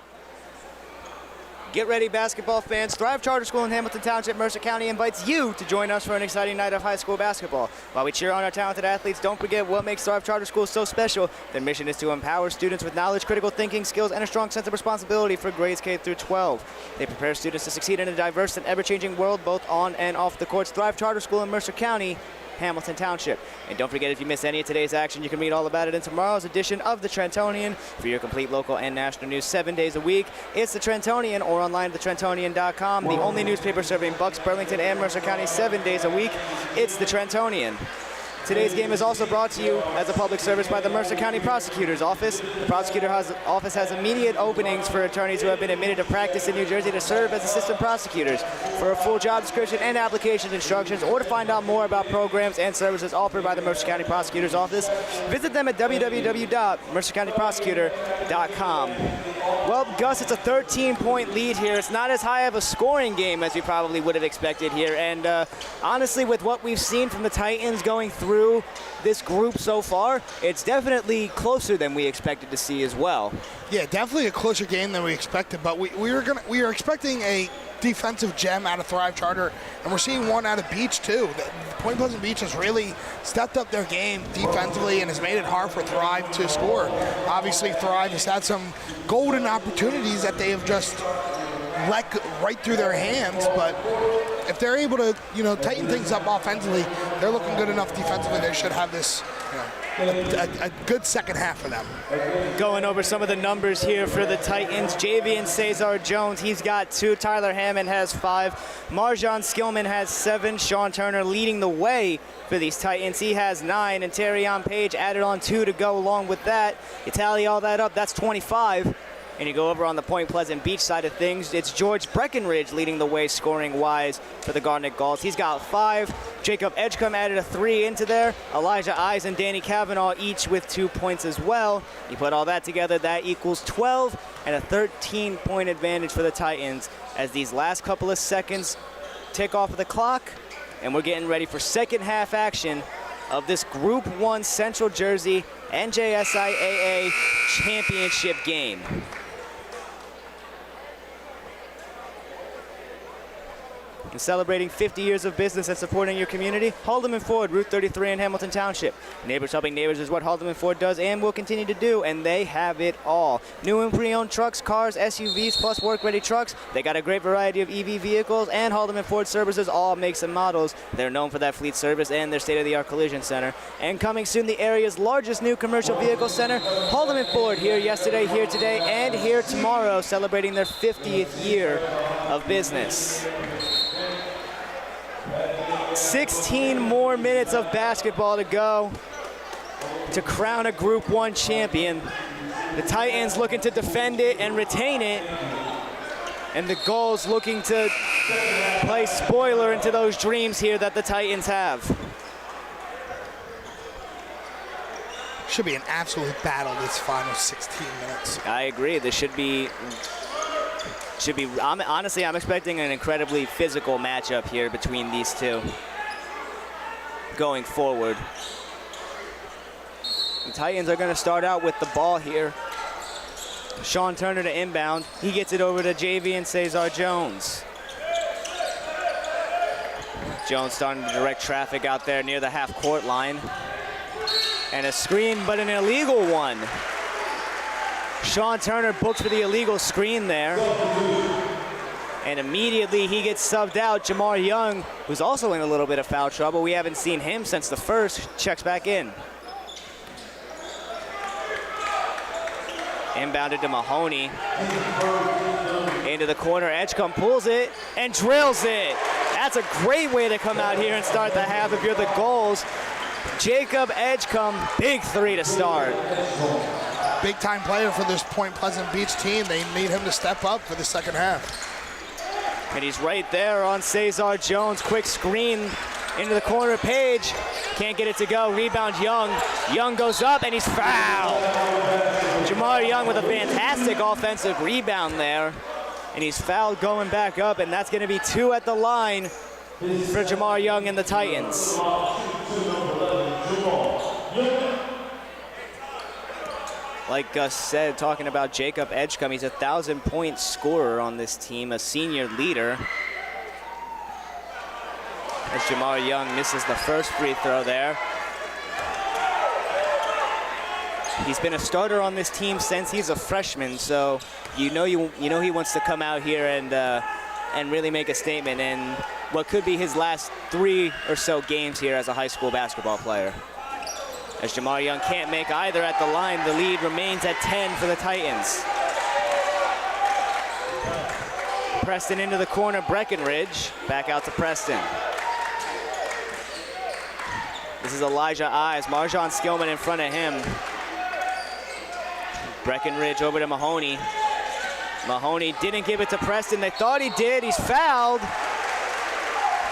Speaker 2: Get ready, basketball fans. Thrive Charter School in Hamilton Township, Mercer County invites you to join us for an exciting night of high school basketball. While we cheer on our talented athletes, don't forget what makes Thrive Charter School so special. Their mission is to empower students with knowledge, critical thinking skills, and a strong sense of responsibility for grades K through 12. They prepare students to succeed in a diverse and ever-changing world, both on and off the courts. Thrive Charter School in Mercer County, Hamilton Township. And don't forget, if you miss any of today's action, you can read all about it in tomorrow's edition of the Trentonian. For your complete local and national news 7 days a week, it's the Trentonian, or online at thetrentonian.com. The only newspaper serving Bucks, Burlington, and Mercer County 7 days a week. It's the Trentonian. Today's game is also brought to you as a public service by the Mercer County Prosecutor's Office. The Prosecutor's Office has immediate openings for attorneys who have been admitted to practice in New Jersey to serve as assistant prosecutors. For a full job description and application instructions, or to find out more about programs and services offered by the Mercer County Prosecutor's Office, visit them at www.mercercountyprosecutor.com. Well, Gus, it's a 13-point lead here. It's not as high of a scoring game as we probably would have expected here. And honestly, with what we've seen from the Titans going through this group so far, it's definitely closer than we expected to see as well.
Speaker 3: Yeah, definitely a closer game than we expected, but we were expecting a defensive gem out of Thrive Charter, and we're seeing one out of Beach too. Point Pleasant Beach has really stepped up their game defensively and has made it hard for Thrive to score. Obviously, Thrive has had some golden opportunities that they have just let right through their hands, but if they're able to, tighten things up offensively, they're looking good enough defensively. They should have this, a good second half for them.
Speaker 2: Going over some of the numbers here for the Titans. Javian Cesar Jones, he's got 2. Tyler Hammond has 5. Marjon Skillman has 7. Sean Turner leading the way for these Titans. He has 9. And Terrion Page added on 2 to go along with that. You tally all that up, that's 25. And you go over on the Point Pleasant Beach side of things, it's George Breckenridge leading the way scoring-wise for the Garnet Gulls. He's got 5. Jacob Edgecombe added a 3 into there. Elijah Eyes and Danny Cavanaugh each with 2 points as well. You put all that together, that equals 12 and a 13-point advantage for the Titans as these last couple of seconds tick off of the clock, and we're getting ready for second half action of this Group 1 Central Jersey NJSIAA championship game. And celebrating 50 years of business and supporting your community, Haldeman Ford, Route 33 in Hamilton Township. Neighbors helping neighbors is what Haldeman Ford does and will continue to do, and they have it all. New and pre-owned trucks, cars, SUVs, plus work-ready trucks. They got a great variety of EV vehicles, and Haldeman Ford services all makes and models. They're known for that fleet service and their state-of-the-art collision center. And coming soon, the area's largest new commercial vehicle center, Haldeman Ford, here yesterday, here today, and here tomorrow, celebrating their 50th year of business. 16 more minutes of basketball to go to crown a Group 1 champion. The Titans looking to defend it and retain it, and the Gulls looking to play spoiler into those dreams here that the Titans have.
Speaker 3: Should be an absolute battle this final 16 minutes.
Speaker 2: I agree. This should be honestly, I'm expecting an incredibly physical matchup here between these two going forward. The Titans are going to start out with the ball here. Sean Turner to inbound. He gets it over to Javian Cesar Jones. Jones starting to direct traffic out there near the half-court line. And a screen, but an illegal one. Sean Turner booked for the illegal screen there. And immediately he gets subbed out. Jamar Young, who's also in a little bit of foul trouble. We haven't seen him since the first. Checks back in. Inbounded to Mahoney. Into the corner. Edgecombe pulls it and drills it. That's a great way to come out here and start the half if you're the Gulls. Jacob Edgecombe, big three to start.
Speaker 3: Big-time player for this Point Pleasant Beach team. They need him to step up for the second half.
Speaker 2: And he's right there on Cesar Jones. Quick screen into the corner. Page can't get it to go. Rebound Young. Young goes up and he's fouled. Jamar Young with a fantastic offensive rebound there. And he's fouled going back up, and that's going to be 2 at the line for Jamar Young and the Titans. Like Gus said, talking about Jacob Edgecombe, he's a 1,000-point scorer on this team, a senior leader. As Jamar Young misses the first free throw there. He's been a starter on this team since he's a freshman, so you know he wants to come out here and really make a statement in what could be his last 3 or so games here as a high school basketball player. As Jamar Young can't make either at the line, the lead remains at 10 for the Titans. Preston into the corner, Breckenridge. Back out to Preston. This is Elijah Eyes, Marjon Skillman in front of him. Breckenridge over to Mahoney. Mahoney didn't give it to Preston. They thought he did. He's fouled.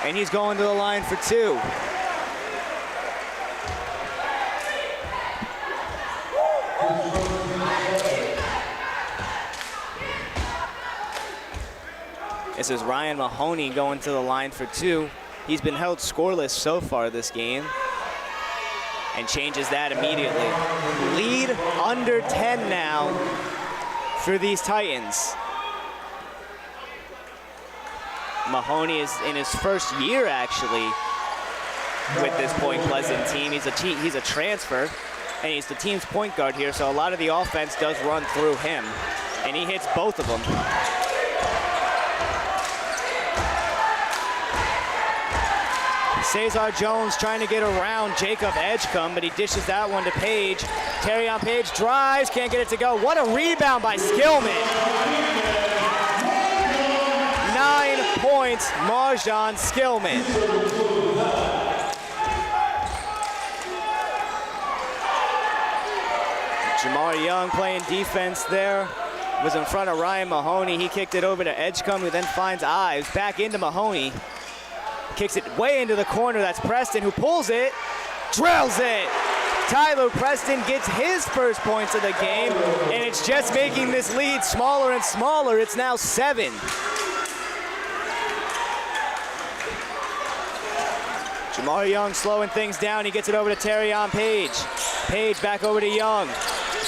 Speaker 2: And he's going to the line for 2. This is Ryan Mahoney going to the line for 2. He's been held scoreless so far this game. And changes that immediately. Lead under 10 now for these Titans. Mahoney is in his first year, actually, with this Point Pleasant team. He's a transfer, and he's the team's point guard here, so a lot of the offense does run through him, and he hits both of them. Cesar Jones trying to get around Jacob Edgecombe, but he dishes that one to Page. Terrion Page drives, can't get it to go. What a rebound by Skillman. 9 points, Marjon Skillman. Jamar Young playing defense there. Was in front of Ryan Mahoney. He kicked it over to Edgecombe, who then finds Ives. Back into Mahoney. Kicks it way into the corner. That's Preston, who pulls it, drills it. Tyler Preston gets his first points of the game, and it's just making this lead smaller and smaller. It's now 7. Jamar Young slowing things down. He gets it over to Terrion Page. Page back over to Young.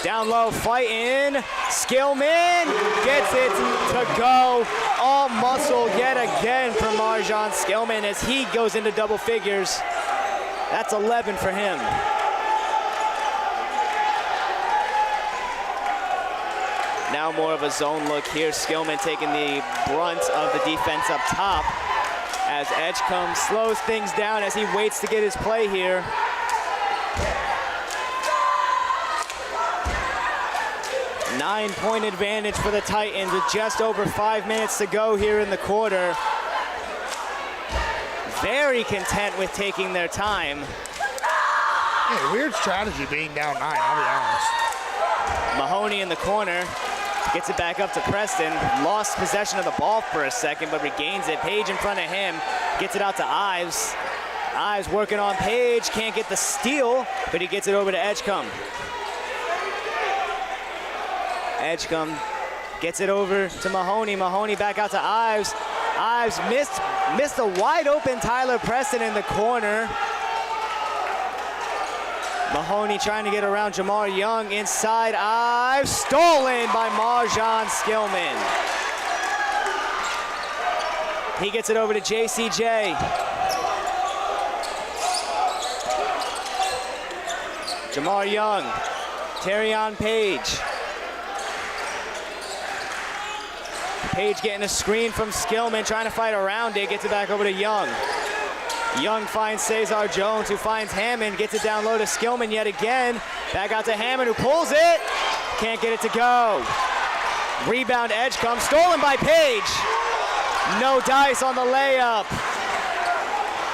Speaker 2: Down low, fighting. Skillman gets it to go. All muscle yet again for Marjan Skillman as he goes into double figures. That's 11 for him. Now more of a zone look here. Skillman taking the brunt of the defense up top as Edgecombe slows things down as he waits to get his play here. Nine-point advantage for the Titans with just over 5 minutes to go here in the quarter. Very content with taking their time.
Speaker 3: Yeah, weird strategy being down 9, I'll be honest.
Speaker 2: Mahoney in the corner. Gets it back up to Preston. Lost possession of the ball for a second, but regains it. Page in front of him. Gets it out to Ives. Ives working on Page. Can't get the steal, but he gets it over to Edgecombe. Edgecombe gets it over to Mahoney. Mahoney back out to Ives. Ives missed a wide open Tyler Preston in the corner. Mahoney trying to get around Jamar Young inside. Ives stolen by Marjan Skillman. He gets it over to JCJ. Jamar Young, Terrion Page. Page getting a screen from Skillman, trying to fight around it, gets it back over to Young. Young finds Cesar Jones, who finds Hammond, gets it down low to Skillman yet again. Back out to Hammond, who pulls it. Can't get it to go. Rebound Edgecombe, stolen by Page. No dice on the layup.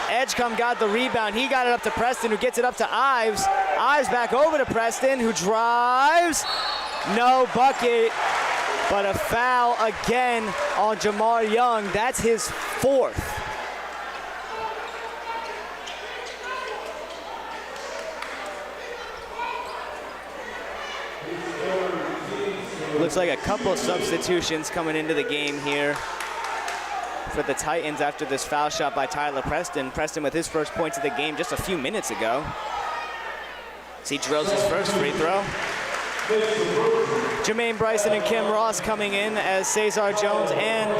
Speaker 2: Edgecombe got the rebound. He got it up to Preston, who gets it up to Ives. Ives back over to Preston, who drives. No bucket, but a foul again on Jamar Young. That's his 4th. Looks like a couple of substitutions coming into the game here for the Titans after this foul shot by Tyler Preston. Preston with his first points of the game just a few minutes ago. As he drills his first free throw. Jermaine Bryson and Kim Ross coming in as Cesar Jones and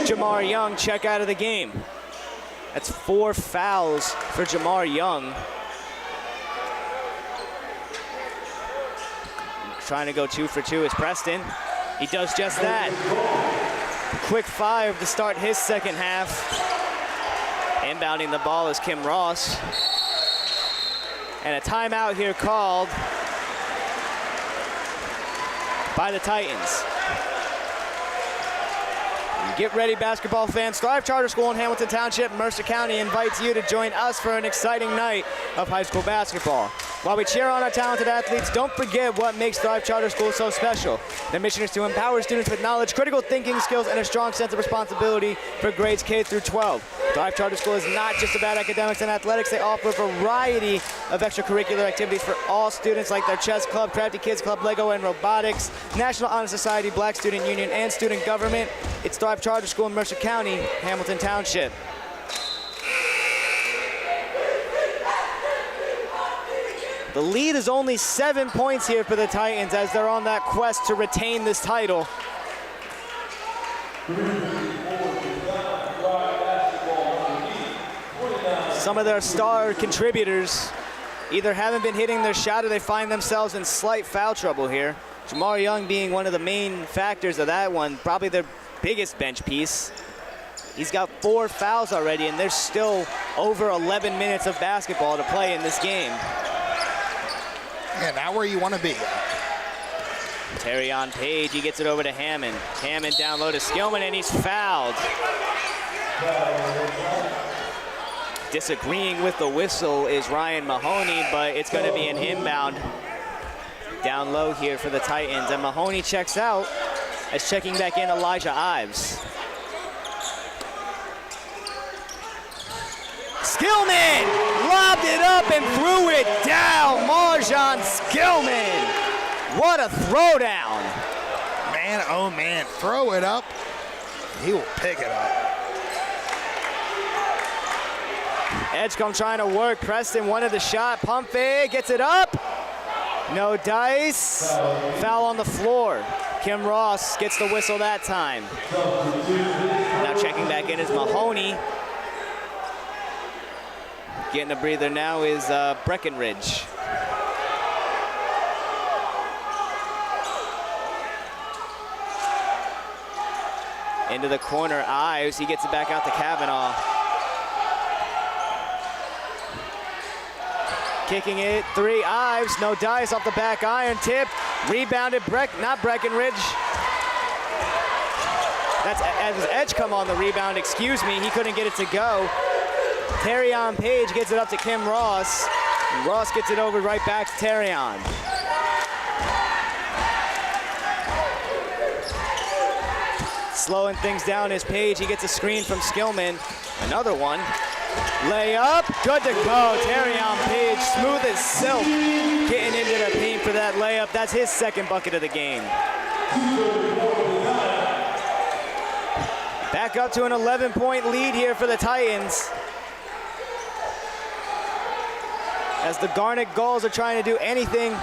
Speaker 2: Jamar Young check out of the game. That's 4 fouls for Jamar Young. Trying to go 2 for 2 is Preston. He does just that. Quick 5 to start his second half. Inbounding the ball is Kim Ross. And a timeout here called by the Titans. Get ready, basketball fans. Thrive Charter School in Hamilton Township, Mercer County invites you to join us for an exciting night of high school basketball. While we cheer on our talented athletes, don't forget what makes Thrive Charter School so special. The mission is to empower students with knowledge, critical thinking skills, and a strong sense of responsibility for grades K through 12. Thrive Charter School is not just about academics and athletics. They offer a variety of extracurricular activities for all students, like their chess club, Crafty Kids Club, Lego and robotics, National Honor Society, Black Student Union, and student government. It's Thrive Charter School in Mercer County, Hamilton Township. The lead is only 7 points here for the Titans as they're on that quest to retain this title. Some of their star contributors either haven't been hitting their shot or they find themselves in slight foul trouble here. Jamar Young being one of the main factors of that one, probably their biggest bench piece. He's got 4 fouls already, and there's still over 11 minutes of basketball to play in this game.
Speaker 3: Yeah, not where you want to be.
Speaker 2: Terrion Page, he gets it over to Hammond. Hammond down low to Skillman, and he's fouled. Disagreeing with the whistle is Ryan Mahoney, but it's going to be an inbound down low here for the Titans. And Mahoney checks out as checking back in Elijah Ives. Skillman lobbed it up and threw it down. Marjan Skillman. What a throwdown.
Speaker 3: Man, oh man, throw it up. He will pick it up.
Speaker 2: Edgecombe trying to work. Preston wanted the shot. Pump fake, gets it up. No dice. Foul on the floor. Kim Ross gets the whistle that time. Now checking back in is Mahoney. Getting a breather now is Breckenridge. Into the corner, Ives. He gets it back out to Kavanaugh. Kicking it, 3, Ives, no dice off the back iron, tip, rebounded, not Breckenridge. That's as Edge come on the rebound, excuse me, he couldn't get it to go. Terrion Page gets it up to Kim Ross. Ross gets it over right back to Terrion. Slowing things down is Page, he gets a screen from Skillman. Another one. Layup, good to go. Terrion Page, smooth as silk, getting into the paint for that layup. That's his second bucket of the game. Back up to an 11-point lead here for the Titans. As the Garnet Gulls are trying to do anything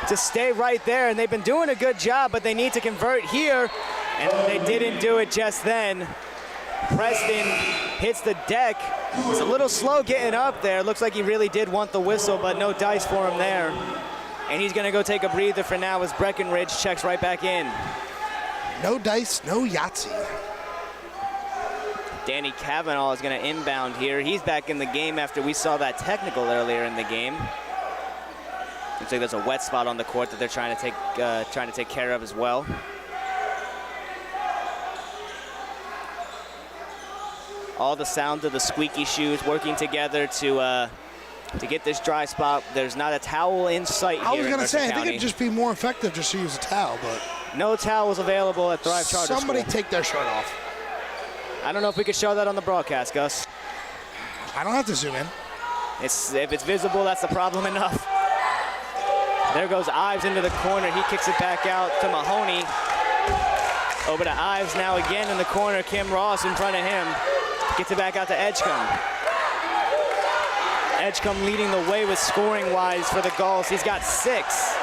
Speaker 2: to stay right there, and they've been doing a good job, but they need to convert here, and they didn't do it just then. Preston hits the deck. He's a little slow getting up there. Looks like he really did want the whistle, but no dice for him there. And he's gonna go take a breather for now as Breckenridge checks right back in.
Speaker 3: No dice, no Yahtzee.
Speaker 2: Danny Kavanaugh is gonna inbound here. He's back in the game after we saw that technical earlier in the game. Looks like there's a wet spot on the court that they're trying to take care of as well. All the sounds of the squeaky shoes working together to get this dry spot. There's not a towel in sight here.
Speaker 3: I was going to say, I
Speaker 2: County.
Speaker 3: think it'd just be more effective just to use a towel, but
Speaker 2: no towels available at Thrive Charter
Speaker 3: somebody
Speaker 2: School.
Speaker 3: take their shirt off.
Speaker 2: I don't know if we could show that on the broadcast, Gus.
Speaker 3: I don't have to zoom in.
Speaker 2: If it's visible, that's the problem enough. There goes Ives into the corner. He kicks it back out to Mahoney. Over to Ives now again in the corner. Kim Ross in front of him. Gets it back out to Edgecombe. Edgecombe leading the way with scoring-wise for the Gulls. He's got 6.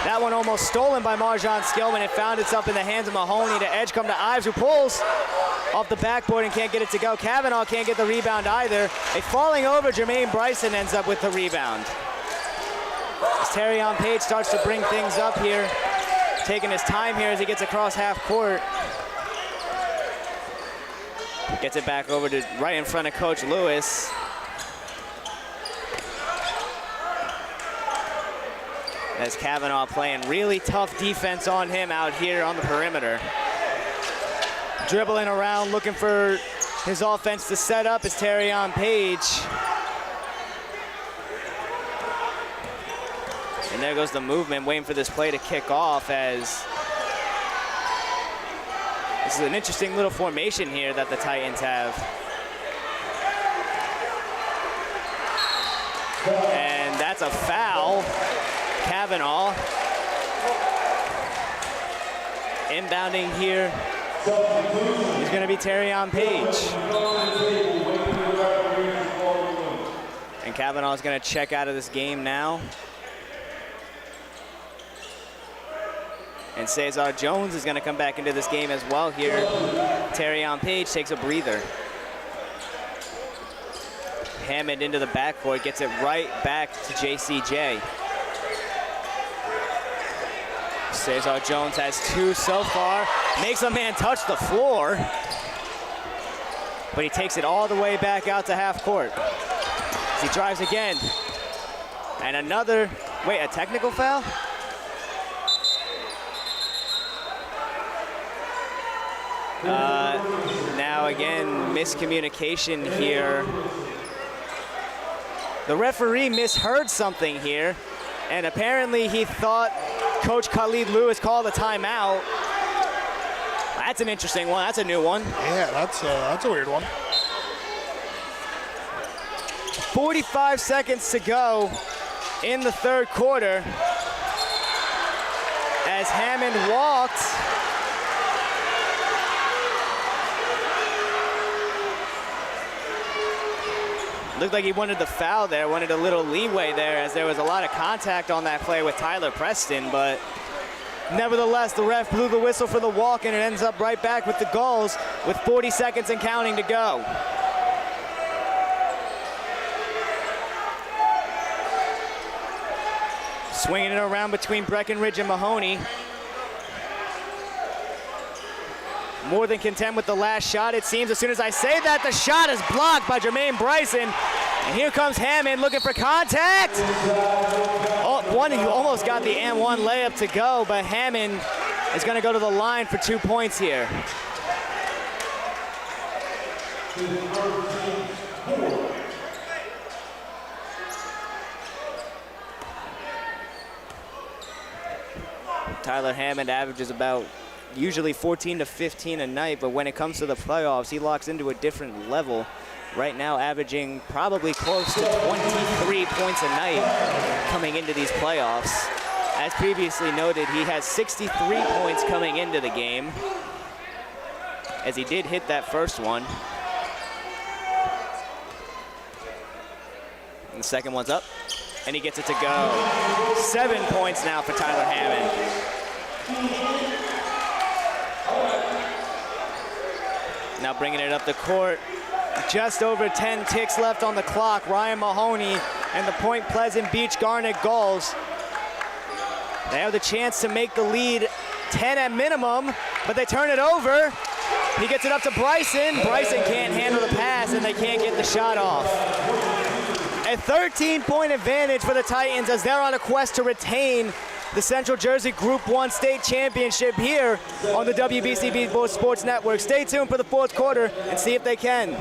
Speaker 2: That one almost stolen by Marjon Skillman. It found itself in the hands of Mahoney to Edgecombe to Ives, who pulls off the backboard and can't get it to go. Kavanaugh can't get the rebound either. A falling over, Jermaine Bryson ends up with the rebound. As Terrion Page starts to bring things up here, taking his time here as he gets across half court. Gets it back over to right in front of Coach Lewis. As Kavanaugh playing really tough defense on him out here on the perimeter. Dribbling around, looking for his offense to set up is Terrion Page. And there goes the movement, waiting for this play to kick off as this is an interesting little formation here that the Titans have. And that's a foul. Kavanaugh. Inbounding here is going to be Terrion Page. And Kavanaugh is going to check out of this game now. And Cesar Jones is going to come back into this game as well here. Terrion Page takes a breather. Hammond into the backcourt, gets it right back to JCJ. Cesar Jones has 2 so far. Makes a man touch the floor. But he takes it all the way back out to half court. As he drives again. And another, wait, a technical foul? Now again, miscommunication here. The referee misheard something here, and apparently he thought Coach Khalid Lewis called a timeout. That's an interesting one. That's a new one.
Speaker 3: Yeah, that's a weird one.
Speaker 2: 45 seconds to go in the third quarter as Hammond walked. Looked like he wanted the foul there, wanted a little leeway there, as there was a lot of contact on that play with Tyler Preston, but nevertheless, the ref blew the whistle for the walk, and it ends up right back with the Gulls with 40 seconds and counting to go. Swinging it around between Breckenridge and Mahoney. More than content with the last shot, it seems. As soon as I say that, the shot is blocked by Jermaine Bryson. And here comes Hammond looking for contact. You almost got the and one layup to go, but Hammond is going to go to the line for 2 points here. Tyler Hammond averages about usually 14 to 15 a night, but when it comes to the playoffs, he locks into a different level. Right now, averaging probably close to 23 points a night coming into these playoffs. As previously noted, he has 63 points coming into the game, as he did hit that first one. And the second one's up, and he gets it to go. 7 points now for Tyler Hammond. Now bringing it up the court. Just over 10 ticks left on the clock. Ryan Mahoney and the Point Pleasant Beach Garnet Gulls. They have the chance to make the lead 10 at minimum, but they turn it over. He gets it up to Bryson. Bryson can't handle the pass, and they can't get the shot off. A 13-point advantage for the Titans as they're on a quest to retain the Central Jersey Group 1 State Championship here on the WBCB Sports Network. Stay tuned for the fourth quarter and see if they can.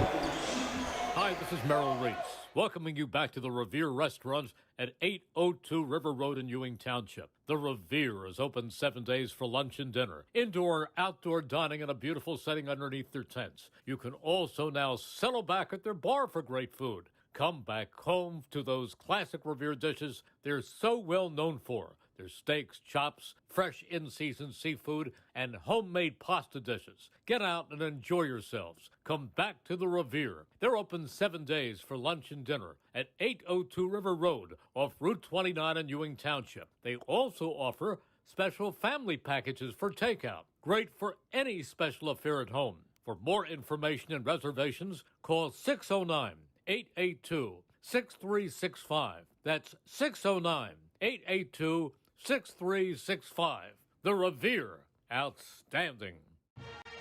Speaker 1: Hi, this is Merrill Reese, welcoming you back to the Revere Restaurants at 802 River Road in Ewing Township. The Revere is open 7 days for lunch and dinner. Indoor, outdoor dining in a beautiful setting underneath their tents. You can also now settle back at their bar for great food. Come back home to those classic Revere dishes they're so well known for. There's steaks, chops, fresh in-season seafood, and homemade pasta dishes. Get out and enjoy yourselves. Come back to the Revere. They're open 7 days for lunch and dinner at 802 River Road off Route 29 in Ewing Township. They also offer special family packages for takeout. Great for any special affair at home. For more information and reservations, call 609-882-6365. That's 609-882-6365. The Revere, outstanding.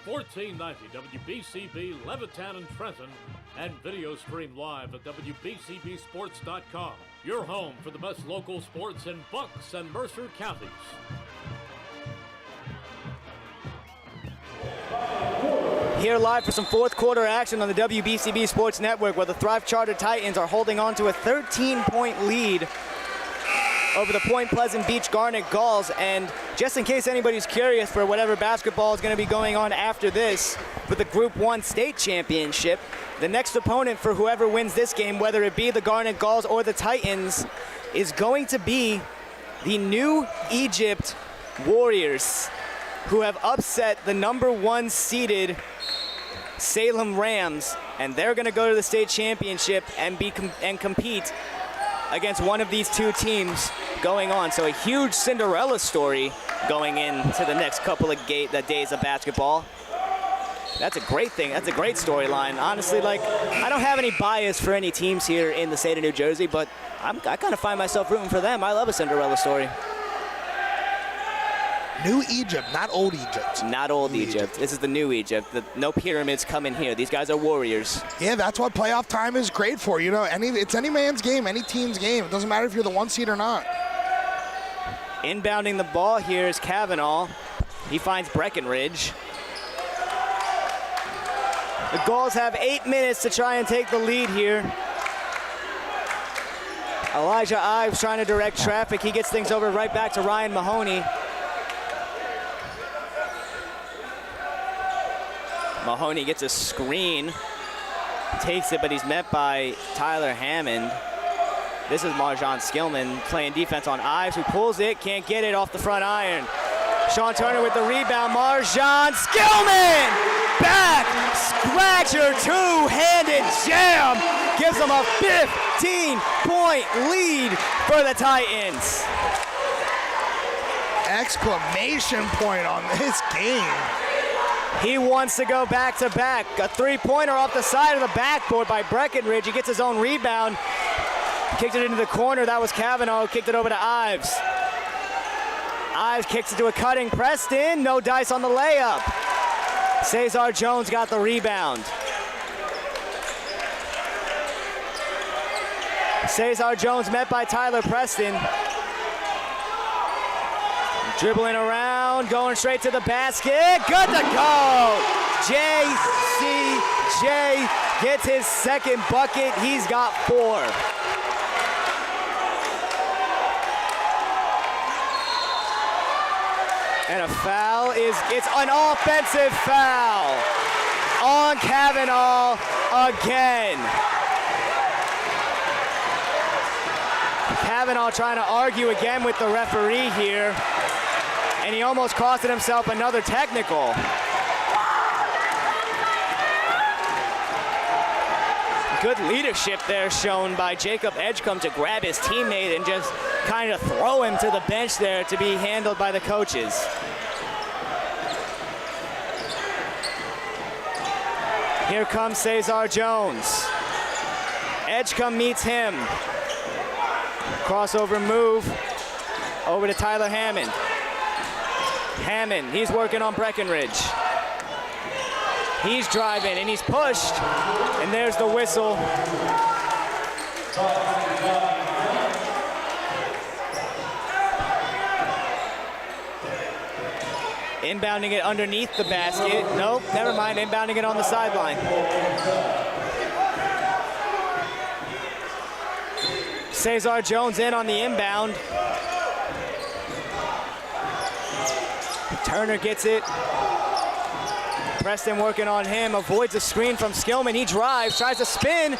Speaker 1: 1490 WBCB Levittown and Trenton, and video stream live at WBCBSports.com. Your home for the best local sports in Bucks and Mercer counties.
Speaker 2: Here live for some fourth quarter action on the WBCB Sports Network, where the Thrive Charter Titans are holding on to a 13-point lead over the Point Pleasant Beach Garnet Gulls. And just in case anybody's curious for whatever basketball is going to be going on after this for the Group 1 State Championship, the next opponent for whoever wins this game, whether it be the Garnet Gulls or the Titans, is going to be the New Egypt Warriors, who have upset the #1 seeded Salem Rams, and they're going to go to the state championship and compete against one of these two teams going on. So a huge Cinderella story going into the next couple of days of basketball. That's a great thing. That's a great storyline. Honestly, I don't have any bias for any teams here in the state of New Jersey, but I kind of find myself rooting for them. I love a Cinderella story.
Speaker 3: New Egypt, not old Egypt.
Speaker 2: Not old Egypt. This is the new Egypt. No pyramids come in here. These guys are warriors.
Speaker 3: Yeah, that's what playoff time is great for. You know, it's any man's game, any team's game. It doesn't matter if you're the 1 seed or not.
Speaker 2: Inbounding the ball here is Kavanaugh. He finds Breckenridge. The Gulls have 8 minutes to try and take the lead here. Elijah Ives trying to direct traffic. He gets things over right back to Ryan Mahoney. Mahoney gets a screen, takes it, but he's met by Tyler Hammond. This is Marjan Skillman playing defense on Ives, who pulls it, can't get it off the front iron. Sean Turner with the rebound. Marjan Skillman! Back scratcher, two-handed jam! Gives them a 15-point lead for the Titans.
Speaker 3: Exclamation point on this game.
Speaker 2: He wants to go back-to-back. A three-pointer off the side of the backboard by Breckenridge. He gets his own rebound. Kicked it into the corner. That was Kavanaugh. Kicked it over to Ives. Ives kicks it to a cutting Preston. No dice on the layup. Cesar Jones got the rebound. Cesar Jones met by Tyler Preston. Dribbling around, going straight to the basket. Good to go. JCJ gets his second bucket. He's got 4. And a foul it's an offensive foul on Kavanaugh again. Kavanaugh trying to argue again with the referee here, and he almost costed himself another technical. Good leadership there shown by Jacob Edgecombe to grab his teammate and just kind of throw him to the bench there to be handled by the coaches. Here comes Cesar Jones. Edgecombe meets him. Crossover move over to Tyler Hammond. Hammond, he's working on Breckenridge. He's driving and he's pushed, and there's the whistle. Inbounding it underneath the basket. Nope, never mind, inbounding it on the sideline. Cesar Jones in on the inbound. Turner gets it. Preston working on him, avoids a screen from Skillman. He drives, tries to spin,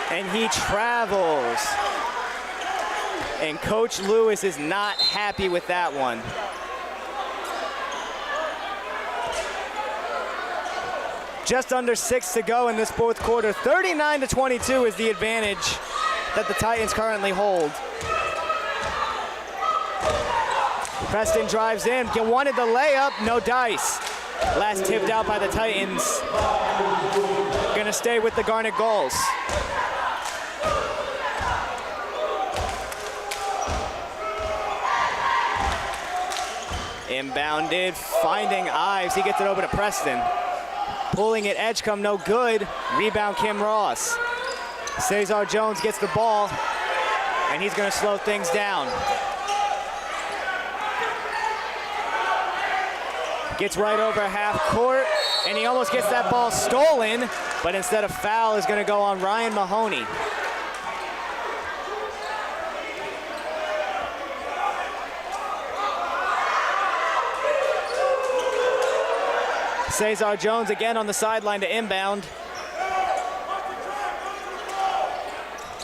Speaker 2: and he travels. And Coach Lewis is not happy with that one. Just under 6 to go in this fourth quarter. 39-22 is the advantage that the Titans currently hold. Preston drives in, wanted the layup, no dice. Last tipped out by the Titans. Gonna stay with the Garnet Gulls. Inbounded, finding Ives. He gets it over to Preston. Pulling it, Edgecombe, no good. Rebound, Kim Ross. Cesar Jones gets the ball, and he's gonna slow things down. Gets right over half court, and he almost gets that ball stolen, but instead of foul is gonna go on Ryan Mahoney. Cesar Jones again on the sideline to inbound.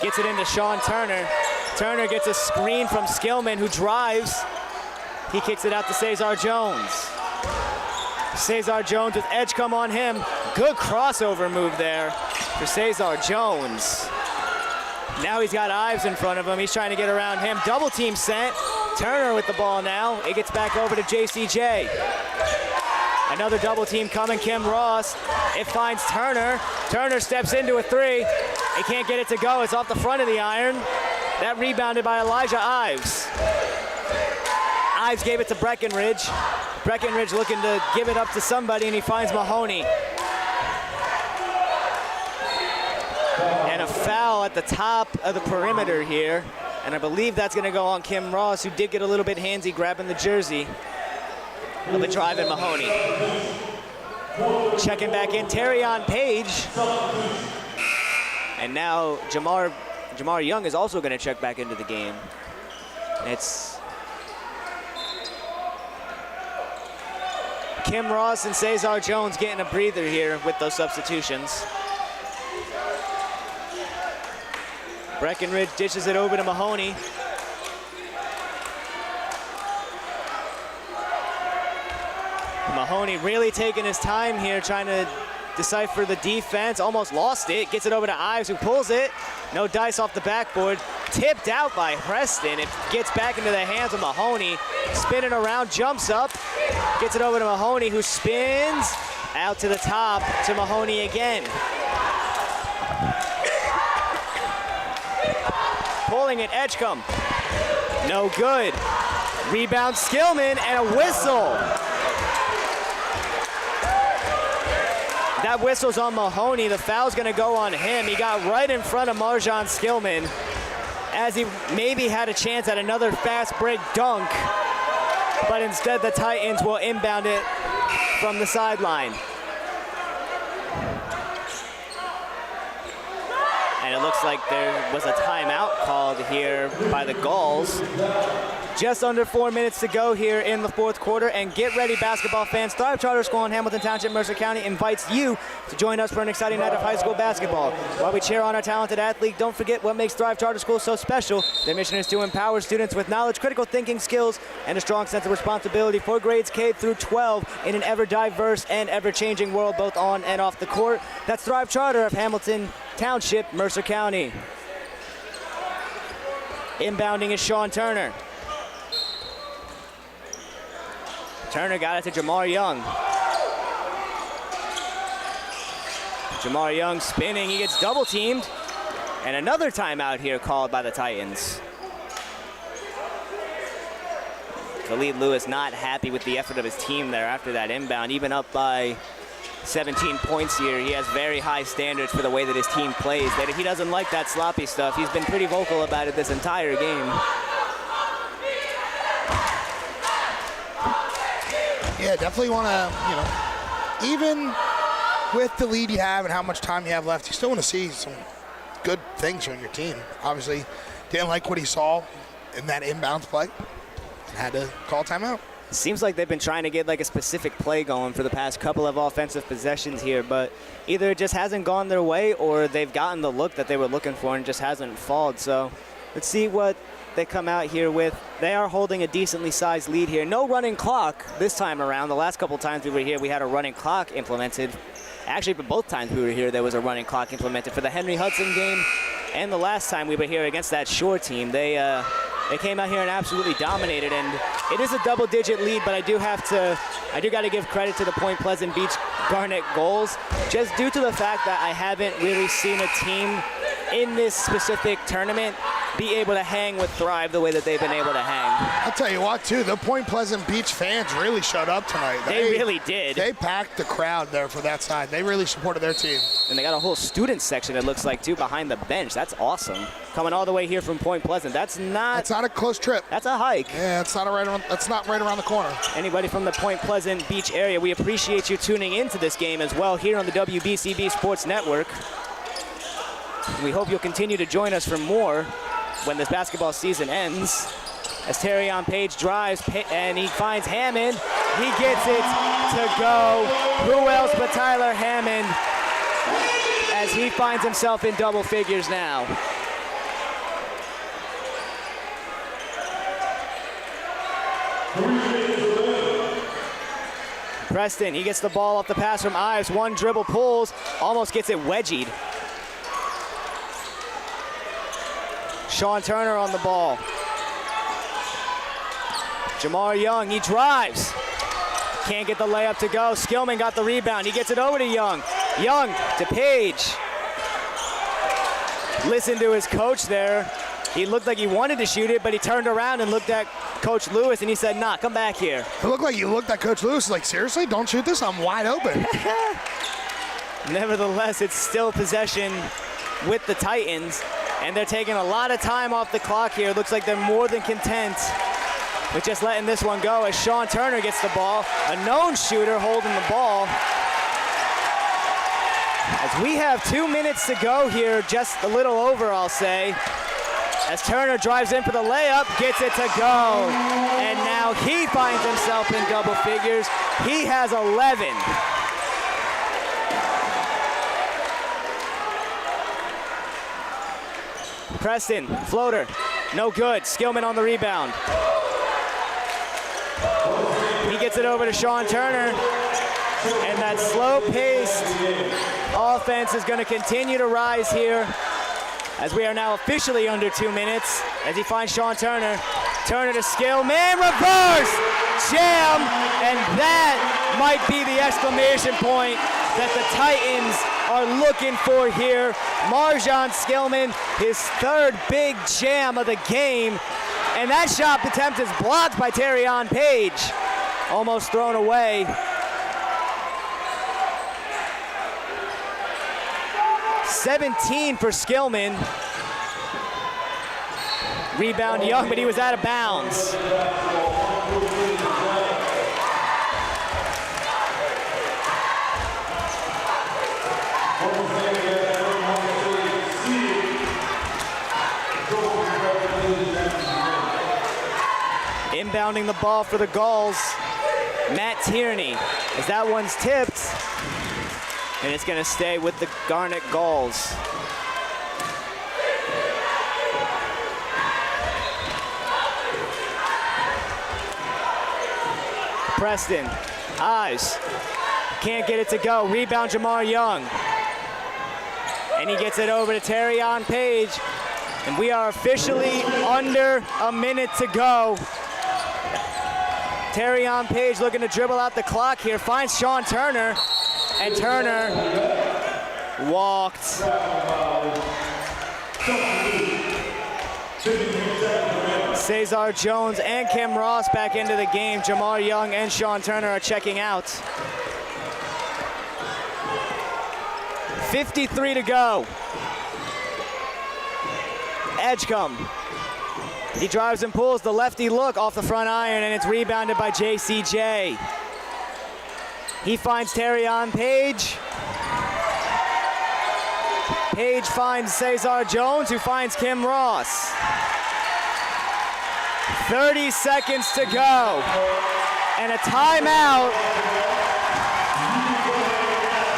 Speaker 2: Gets it into Sean Turner. Turner gets a screen from Skillman, who drives. He kicks it out to Cesar Jones. Cesar Jones with Edgecombe on him. Good crossover move there for Cesar Jones. Now he's got Ives in front of him. He's trying to get around him. Double team sent. Turner with the ball now. It gets back over to JCJ. Another double team coming, Kim Ross. It finds Turner. Turner steps into a three. He can't get it to go. It's off the front of the iron. That rebounded by Elijah Ives. Ives gave it to Breckenridge. Breckenridge looking to give it up to somebody, and he finds Mahoney. And a foul at the top of the perimeter here. And I believe that's gonna go on Kim Ross, who did get a little bit handsy grabbing the jersey of the driving Mahoney. Checking back in, Terrion Page. And now Jamar Young is also gonna check back into the game. It's Kim Ross and Cesar Jones getting a breather here with those substitutions. Breckenridge dishes it over to Mahoney. Mahoney really taking his time here, trying to decipher the defense. Almost lost it. Gets it over to Ives, who pulls it. No dice off the backboard. Tipped out by Preston. It gets back into the hands of Mahoney. Spinning around, jumps up. Gets it over to Mahoney, who spins out to the top to Mahoney again. Pulling it, Edgecombe. No good. Rebound, Skillman, and a whistle. That whistle's on Mahoney. The foul's gonna go on him. He got right in front of Marjan Skillman as he maybe had a chance at another fast break dunk, but instead the Titans will inbound it from the sideline. And it looks like there was a timeout called here by the Gulls. Just under 4 minutes to go here in the fourth quarter. And get ready, basketball fans. Thrive Charter School in Hamilton Township, Mercer County invites you to join us for an exciting night of high school basketball. While we cheer on our talented athlete, don't forget what makes Thrive Charter School so special. Their mission is to empower students with knowledge, critical thinking skills, and a strong sense of responsibility for grades K through 12 in an ever-diverse and ever-changing world, both on and off the court. That's Thrive Charter of Hamilton Township, Mercer County. Inbounding is Sean Turner. Turner got it to Jamar Young. Jamar Young spinning, he gets double teamed. And another timeout here called by the Titans. Khalid Lewis not happy with the effort of his team there after that inbound, even up by 17 points here. He has very high standards for the way that his team plays. That he doesn't like that sloppy stuff. He's been pretty vocal about it this entire game.
Speaker 3: Yeah, definitely want to, even with the lead you have and how much time you have left, you still want to see some good things from your team. Obviously, didn't like what he saw in that inbounds play. Had to call timeout.
Speaker 2: Seems like they've been trying to get like a specific play going for the past couple of offensive possessions here, but either it just hasn't gone their way or they've gotten the look that they were looking for and just hasn't fallen. So let's see what they come out here with. They are holding a decently sized lead here. No running clock this time around. The last couple times we were here, we had a running clock implemented. Actually, for both times we were here, there was a running clock implemented. For the Henry Hudson game and the last time we were here against that Shore team, they came out here and absolutely dominated. And it is a double-digit lead, but I do got to give credit to the Point Pleasant Beach Garnet Gulls, just due to the fact that I haven't really seen a team in this specific tournament be able to hang with Thrive the way that they've been able to hang.
Speaker 3: I'll tell you what, too, the Point Pleasant Beach fans really showed up tonight.
Speaker 2: They really did.
Speaker 3: They packed the crowd there for that side. They really supported their team.
Speaker 2: And they got a whole student section, it looks like, too, behind the bench. That's awesome. Coming all the way here from Point Pleasant. That's not
Speaker 3: a close trip.
Speaker 2: That's a hike.
Speaker 3: Yeah, that's not right around the corner.
Speaker 2: Anybody from the Point Pleasant Beach area, we appreciate you tuning into this game as well here on the WBCB Sports Network. We hope you'll continue to join us for more when this basketball season ends. As Terrion Page drives and he finds Hammond. He gets it to go. Who else but Tyler Hammond as he finds himself in double figures now. Preston, he gets the ball off the pass from Ives. One dribble pulls, almost gets it wedgied. Sean Turner on the ball. Jamar Young, he drives. Can't get the layup to go. Skillman got the rebound. He gets it over to Young. Young to Page. Listen to his coach there. He looked like he wanted to shoot it, but he turned around and looked at Coach Lewis and he said, nah, come back here.
Speaker 3: It looked like you looked at Coach Lewis like, seriously, don't shoot this, I'm wide open.
Speaker 2: Nevertheless, it's still possession with the Titans, and they're taking a lot of time off the clock here. Looks like they're more than content with just letting this one go as Sean Turner gets the ball. A known shooter holding the ball. As we have 2 minutes to go here, just a little over, I'll say. As Turner drives in for the layup, gets it to go. And now he finds himself in double figures. He has 11. Preston, floater, no good. Skillman on the rebound. He gets it over to Sean Turner. And that slow-paced offense is going to continue to rise here as we are now officially under 2 minutes as he finds Sean Turner. Turner to Skillman, reverse jam, and that might be the exclamation point that the Titans are looking for here. Marjan Skillman, his third big jam of the game, and that shot attempt is blocked by Terrion Page. Almost thrown away. $17 for Skillman. Rebound Young, but he was out of bounds. Inbounding the ball for the Gulls, Matt Tierney, as that one's tipped, and it's going to stay with the Garnet Gulls. Preston, eyes, can't get it to go. Rebound Jamar Young, and he gets it over to Terrion Page, and we are officially under a minute to go. Terrion Page looking to dribble out the clock here, finds Sean Turner, and Turner walked. Cesar Jones and Kim Ross back into the game. Jamar Young and Sean Turner are checking out. 53 to go. Edgecombe. He drives and pulls the lefty look off the front iron, and it's rebounded by JCJ. He finds Terrion Page. Page finds Cesar Jones, who finds Kim Ross. 30 seconds to go. And a timeout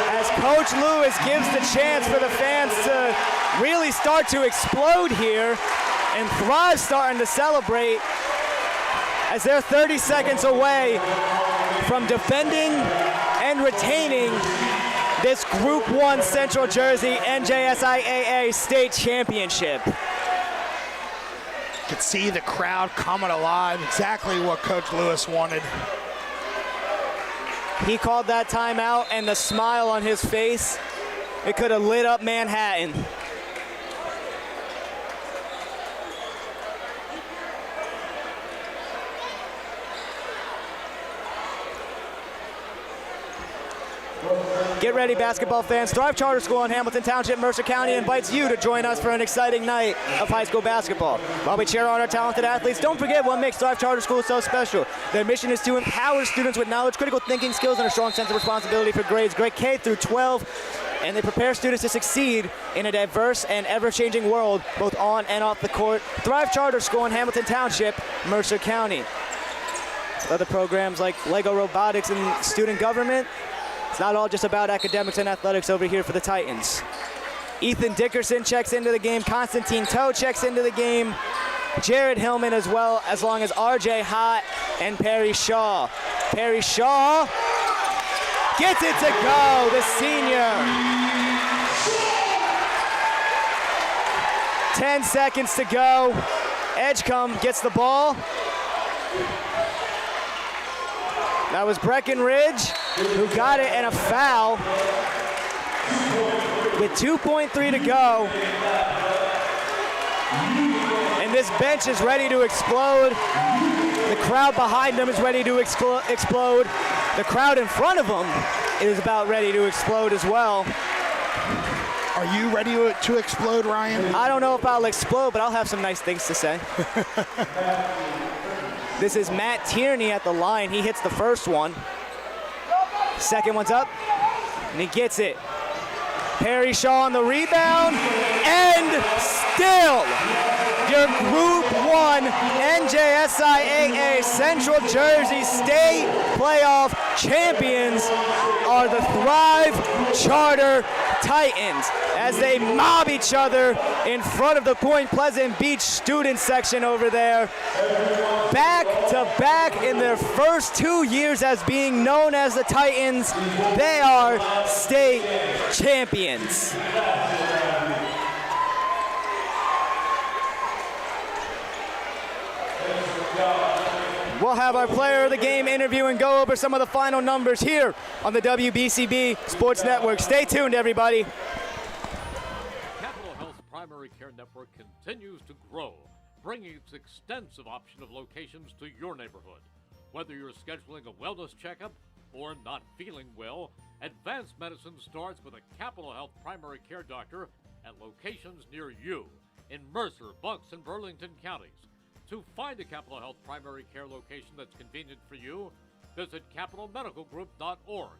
Speaker 2: as Coach Lewis gives the chance for the fans to really start to explode here. And Thrive's starting to celebrate as they're 30 seconds away from defending and retaining this Group 1 Central Jersey NJSIAA State Championship.
Speaker 3: You could see the crowd coming alive, exactly what Coach Lewis wanted.
Speaker 2: He called that timeout, and the smile on his face, it could have lit up Manhattan. Get ready, basketball fans. Thrive Charter School in Hamilton Township, Mercer County invites you to join us for an exciting night of high school basketball. While we cheer on our talented athletes, don't forget what makes Thrive Charter School so special. Their mission is to empower students with knowledge, critical thinking skills, and a strong sense of responsibility for grades K through 12. And they prepare students to succeed in a diverse and ever-changing world, both on and off the court. Thrive Charter School in Hamilton Township, Mercer County. Other programs like Lego Robotics and Student Government. It's not all just about academics and athletics over here for the Titans. Ethan Dickerson checks into the game. Constantine Toe checks into the game. Jared Hillman as well, as long as RJ Hott and Perry Shaw. Perry Shaw gets it to go, the senior. 10 seconds to go. Edgecombe gets the ball. That was Breckenridge who got it, and a foul with 2.3 to go. And this bench is ready to explode. The crowd behind them is ready to explode. The crowd in front of them is about ready to explode as well.
Speaker 3: Are you ready to explode, Ryan?
Speaker 2: I don't know if I'll explode, but I'll have some nice things to say. This is Matt Tierney at the line. He hits the first one. Second one's up, and he gets it. Perry Shaw on the rebound, and still your Group 1 NJSIAA Central Jersey State Playoff champions are the Thrive Charter Titans as they mob each other in front of the Point Pleasant Beach student section over there. Back to back in their first 2 years as being known as the Titans, they are state champions. We'll have our player of the game interview and go over some of the final numbers here on the WBCB Sports Network. Stay tuned, everybody.
Speaker 1: Capital Health's primary care network continues to grow, bringing its extensive option of locations to your neighborhood. Whether you're scheduling a wellness checkup or not feeling well, advanced medicine starts with a Capital Health primary care doctor at locations near you in Mercer, Bucks, and Burlington counties. To find a Capital Health primary care location that's convenient for you, visit capitalmedicalgroup.org.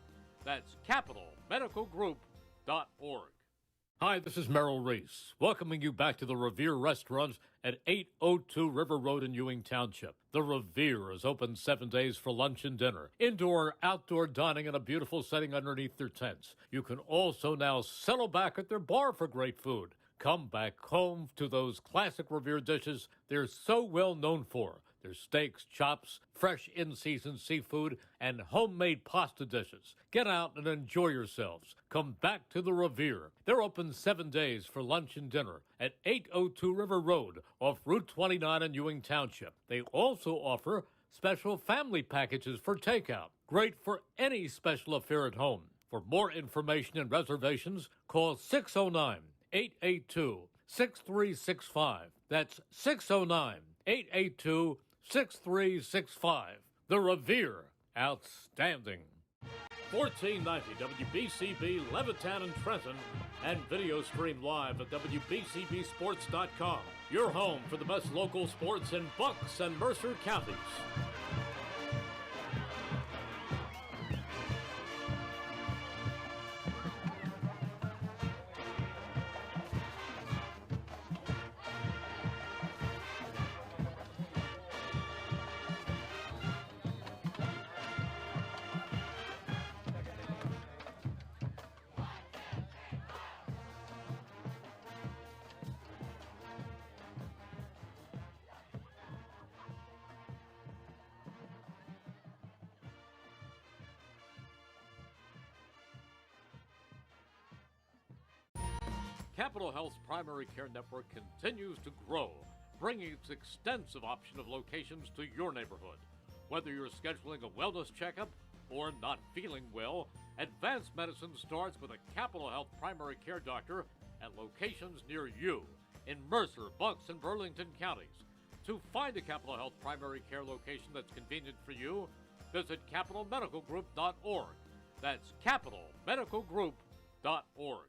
Speaker 1: That's capitalmedicalgroup.org. Hi, this is Merrill Reese, welcoming you back to the Revere Restaurants at 802 River Road in Ewing Township. The Revere is open 7 days for lunch and dinner, indoor and outdoor dining in a beautiful setting underneath their tents. You can also now settle back at their bar for great food. Come back home to those classic Revere dishes they're so well known for. Their steaks, chops, fresh in-season seafood, and homemade pasta dishes. Get out and enjoy yourselves. Come back to the Revere. They're open 7 days for lunch and dinner at 802 River Road off Route 29 in Ewing Township. They also offer special family packages for takeout. Great for any special affair at home. For more information and reservations, call 609-882-6365. That's 609-882-6365. The Revere, outstanding. 1490 WBCB Levittown and Trenton, and video stream live at WBCBSports.com. Your home for the best local sports in Bucks and Mercer counties. Capital Health's primary care network continues to grow, bringing its extensive option of locations to your neighborhood. Whether you're scheduling a wellness checkup or not feeling well, advanced medicine starts with a Capital Health primary care doctor at locations near you in Mercer, Bucks, and Burlington counties. To find a Capital Health primary care location that's convenient for you, visit capitalmedicalgroup.org. That's capitalmedicalgroup.org.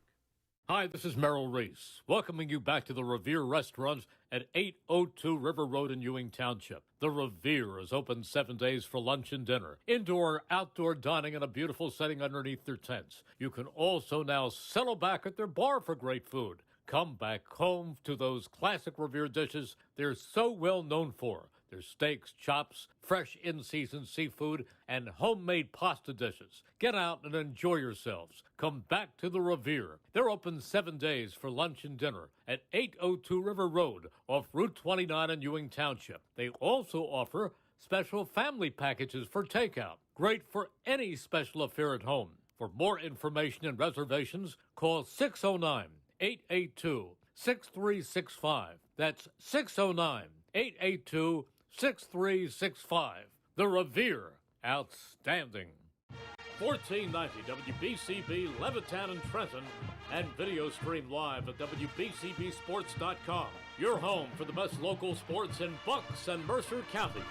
Speaker 1: Hi, this is Merrill Reese, welcoming you back to the Revere Restaurants at 802 River Road in Ewing Township. The Revere is open 7 days for lunch and dinner, indoor and outdoor dining in a beautiful setting underneath their tents. You can also now settle back at their bar for great food. Come back home to those classic Revere dishes they're so well known for. Their steaks, chops, fresh in-season seafood, and homemade pasta dishes. Get out and enjoy yourselves. Come back to the Revere. They're open 7 days for lunch and dinner at 802 River Road off Route 29 in Ewing Township. They also offer special family packages for takeout. Great for any special affair at home. For more information and reservations, call 609-882-6365. That's 609-882-6365. 6365. The Revere, outstanding. 1490 WBCB Levittown and Trenton, and video stream live at WBCBSports.com. Your home for the best local sports in Bucks and Mercer counties.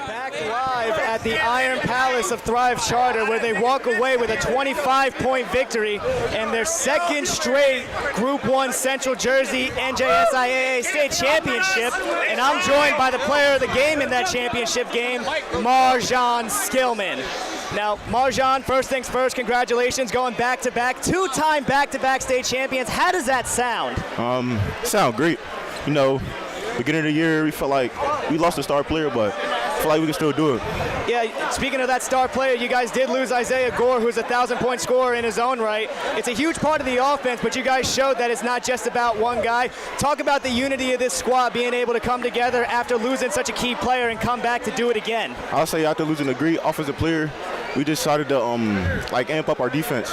Speaker 2: Back live at the Iron Palace of Thrive Charter, where they walk away with a 25-point victory and their second straight Group 1 Central Jersey NJSIAA State Championship. And I'm joined by the player of the game in that championship game, Marjan Skillman. Now, Marjan, first things first, congratulations, going back-to-back, two-time back-to-back state champions. How does that sound?
Speaker 6: Sound great. You know, beginning of the year, we felt like we lost a star player, but I feel like we can still do it.
Speaker 2: Yeah, speaking of that star player, you guys did lose Isaiah Gore, who's a 1,000-point scorer in his own right. It's a huge part of the offense, but you guys showed that it's not just about one guy. Talk about the unity of this squad being able to come together after losing such a key player and come back to do it again.
Speaker 6: I'll say after losing a great offensive player, we decided to amp up our defense.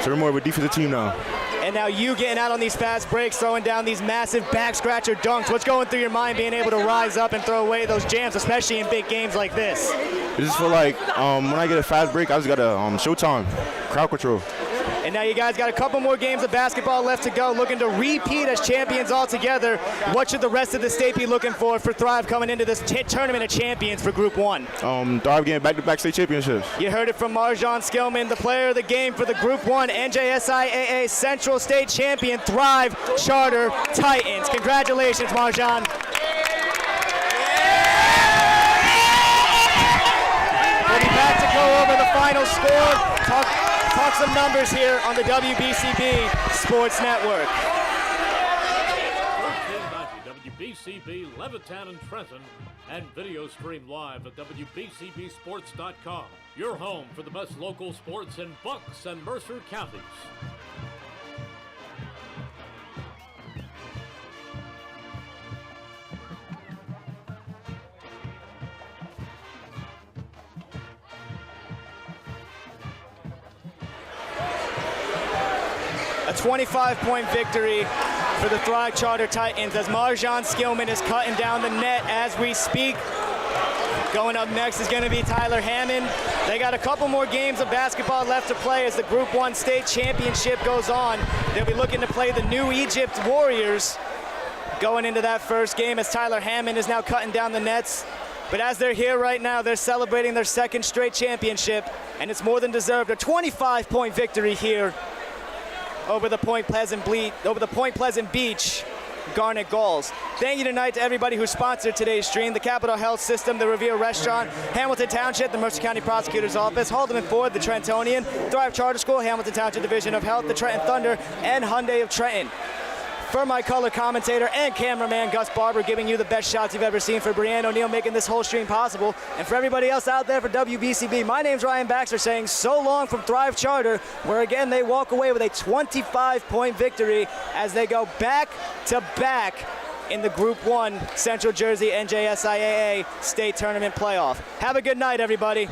Speaker 6: So we're more of a defensive team now.
Speaker 2: And now you getting out on these fast breaks, throwing down these massive back scratcher dunks. What's going through your mind being able to rise up and throw away those jams, especially in big games like this?
Speaker 6: I just feel like when I get a fast break, I just got to showtime, crowd control.
Speaker 2: And now you guys got a couple more games of basketball left to go, looking to repeat as champions all together. What should the rest of the state be looking for Thrive coming into this tournament of champions for Group 1?
Speaker 6: Thrive getting back-to-back state championships.
Speaker 2: You heard it from Marjan Skillman, the player of the game for the Group 1 NJSIAA Central State Champion Thrive Charter Titans. Congratulations, Marjan. We'll be back to go over the final score. Talk some numbers here on the WBCB Sports Network.
Speaker 1: WBCB Levittown and Trenton, and video stream live at WBCBSports.com. Your home for the best local sports in Bucks and Mercer counties.
Speaker 2: A 25-point victory for the Thrive Charter Titans as Marjan Skillman is cutting down the net as we speak. Going up next is going to be Tyler Hammond. They got a couple more games of basketball left to play as the Group 1 State Championship goes on. They'll be looking to play the New Egypt Warriors going into that first game as Tyler Hammond is now cutting down the nets. But as they're here right now, they're celebrating their second straight championship, and it's more than deserved. A 25-point victory here over the Point Pleasant Beach Garnet Gulls. Thank you tonight to everybody who sponsored today's stream: the Capital Health System, the Revere Restaurant, Hamilton Township, the Mercer County Prosecutor's Office, Haldeman Ford, the Trentonian, Thrive Charter School, Hamilton Township Division of Health, the Trenton Thunder, and Hyundai of Trenton. For my color commentator and cameraman, Gus Barber, giving you the best shots you've ever seen, for Brianne O'Neill making this whole stream possible, and for everybody else out there for WBCB, my name's Ryan Baxter saying so long from Thrive Charter, where again they walk away with a 25-point victory as they go back-to-back in the Group 1 Central Jersey NJSIAA State Tournament playoff. Have a good night, everybody.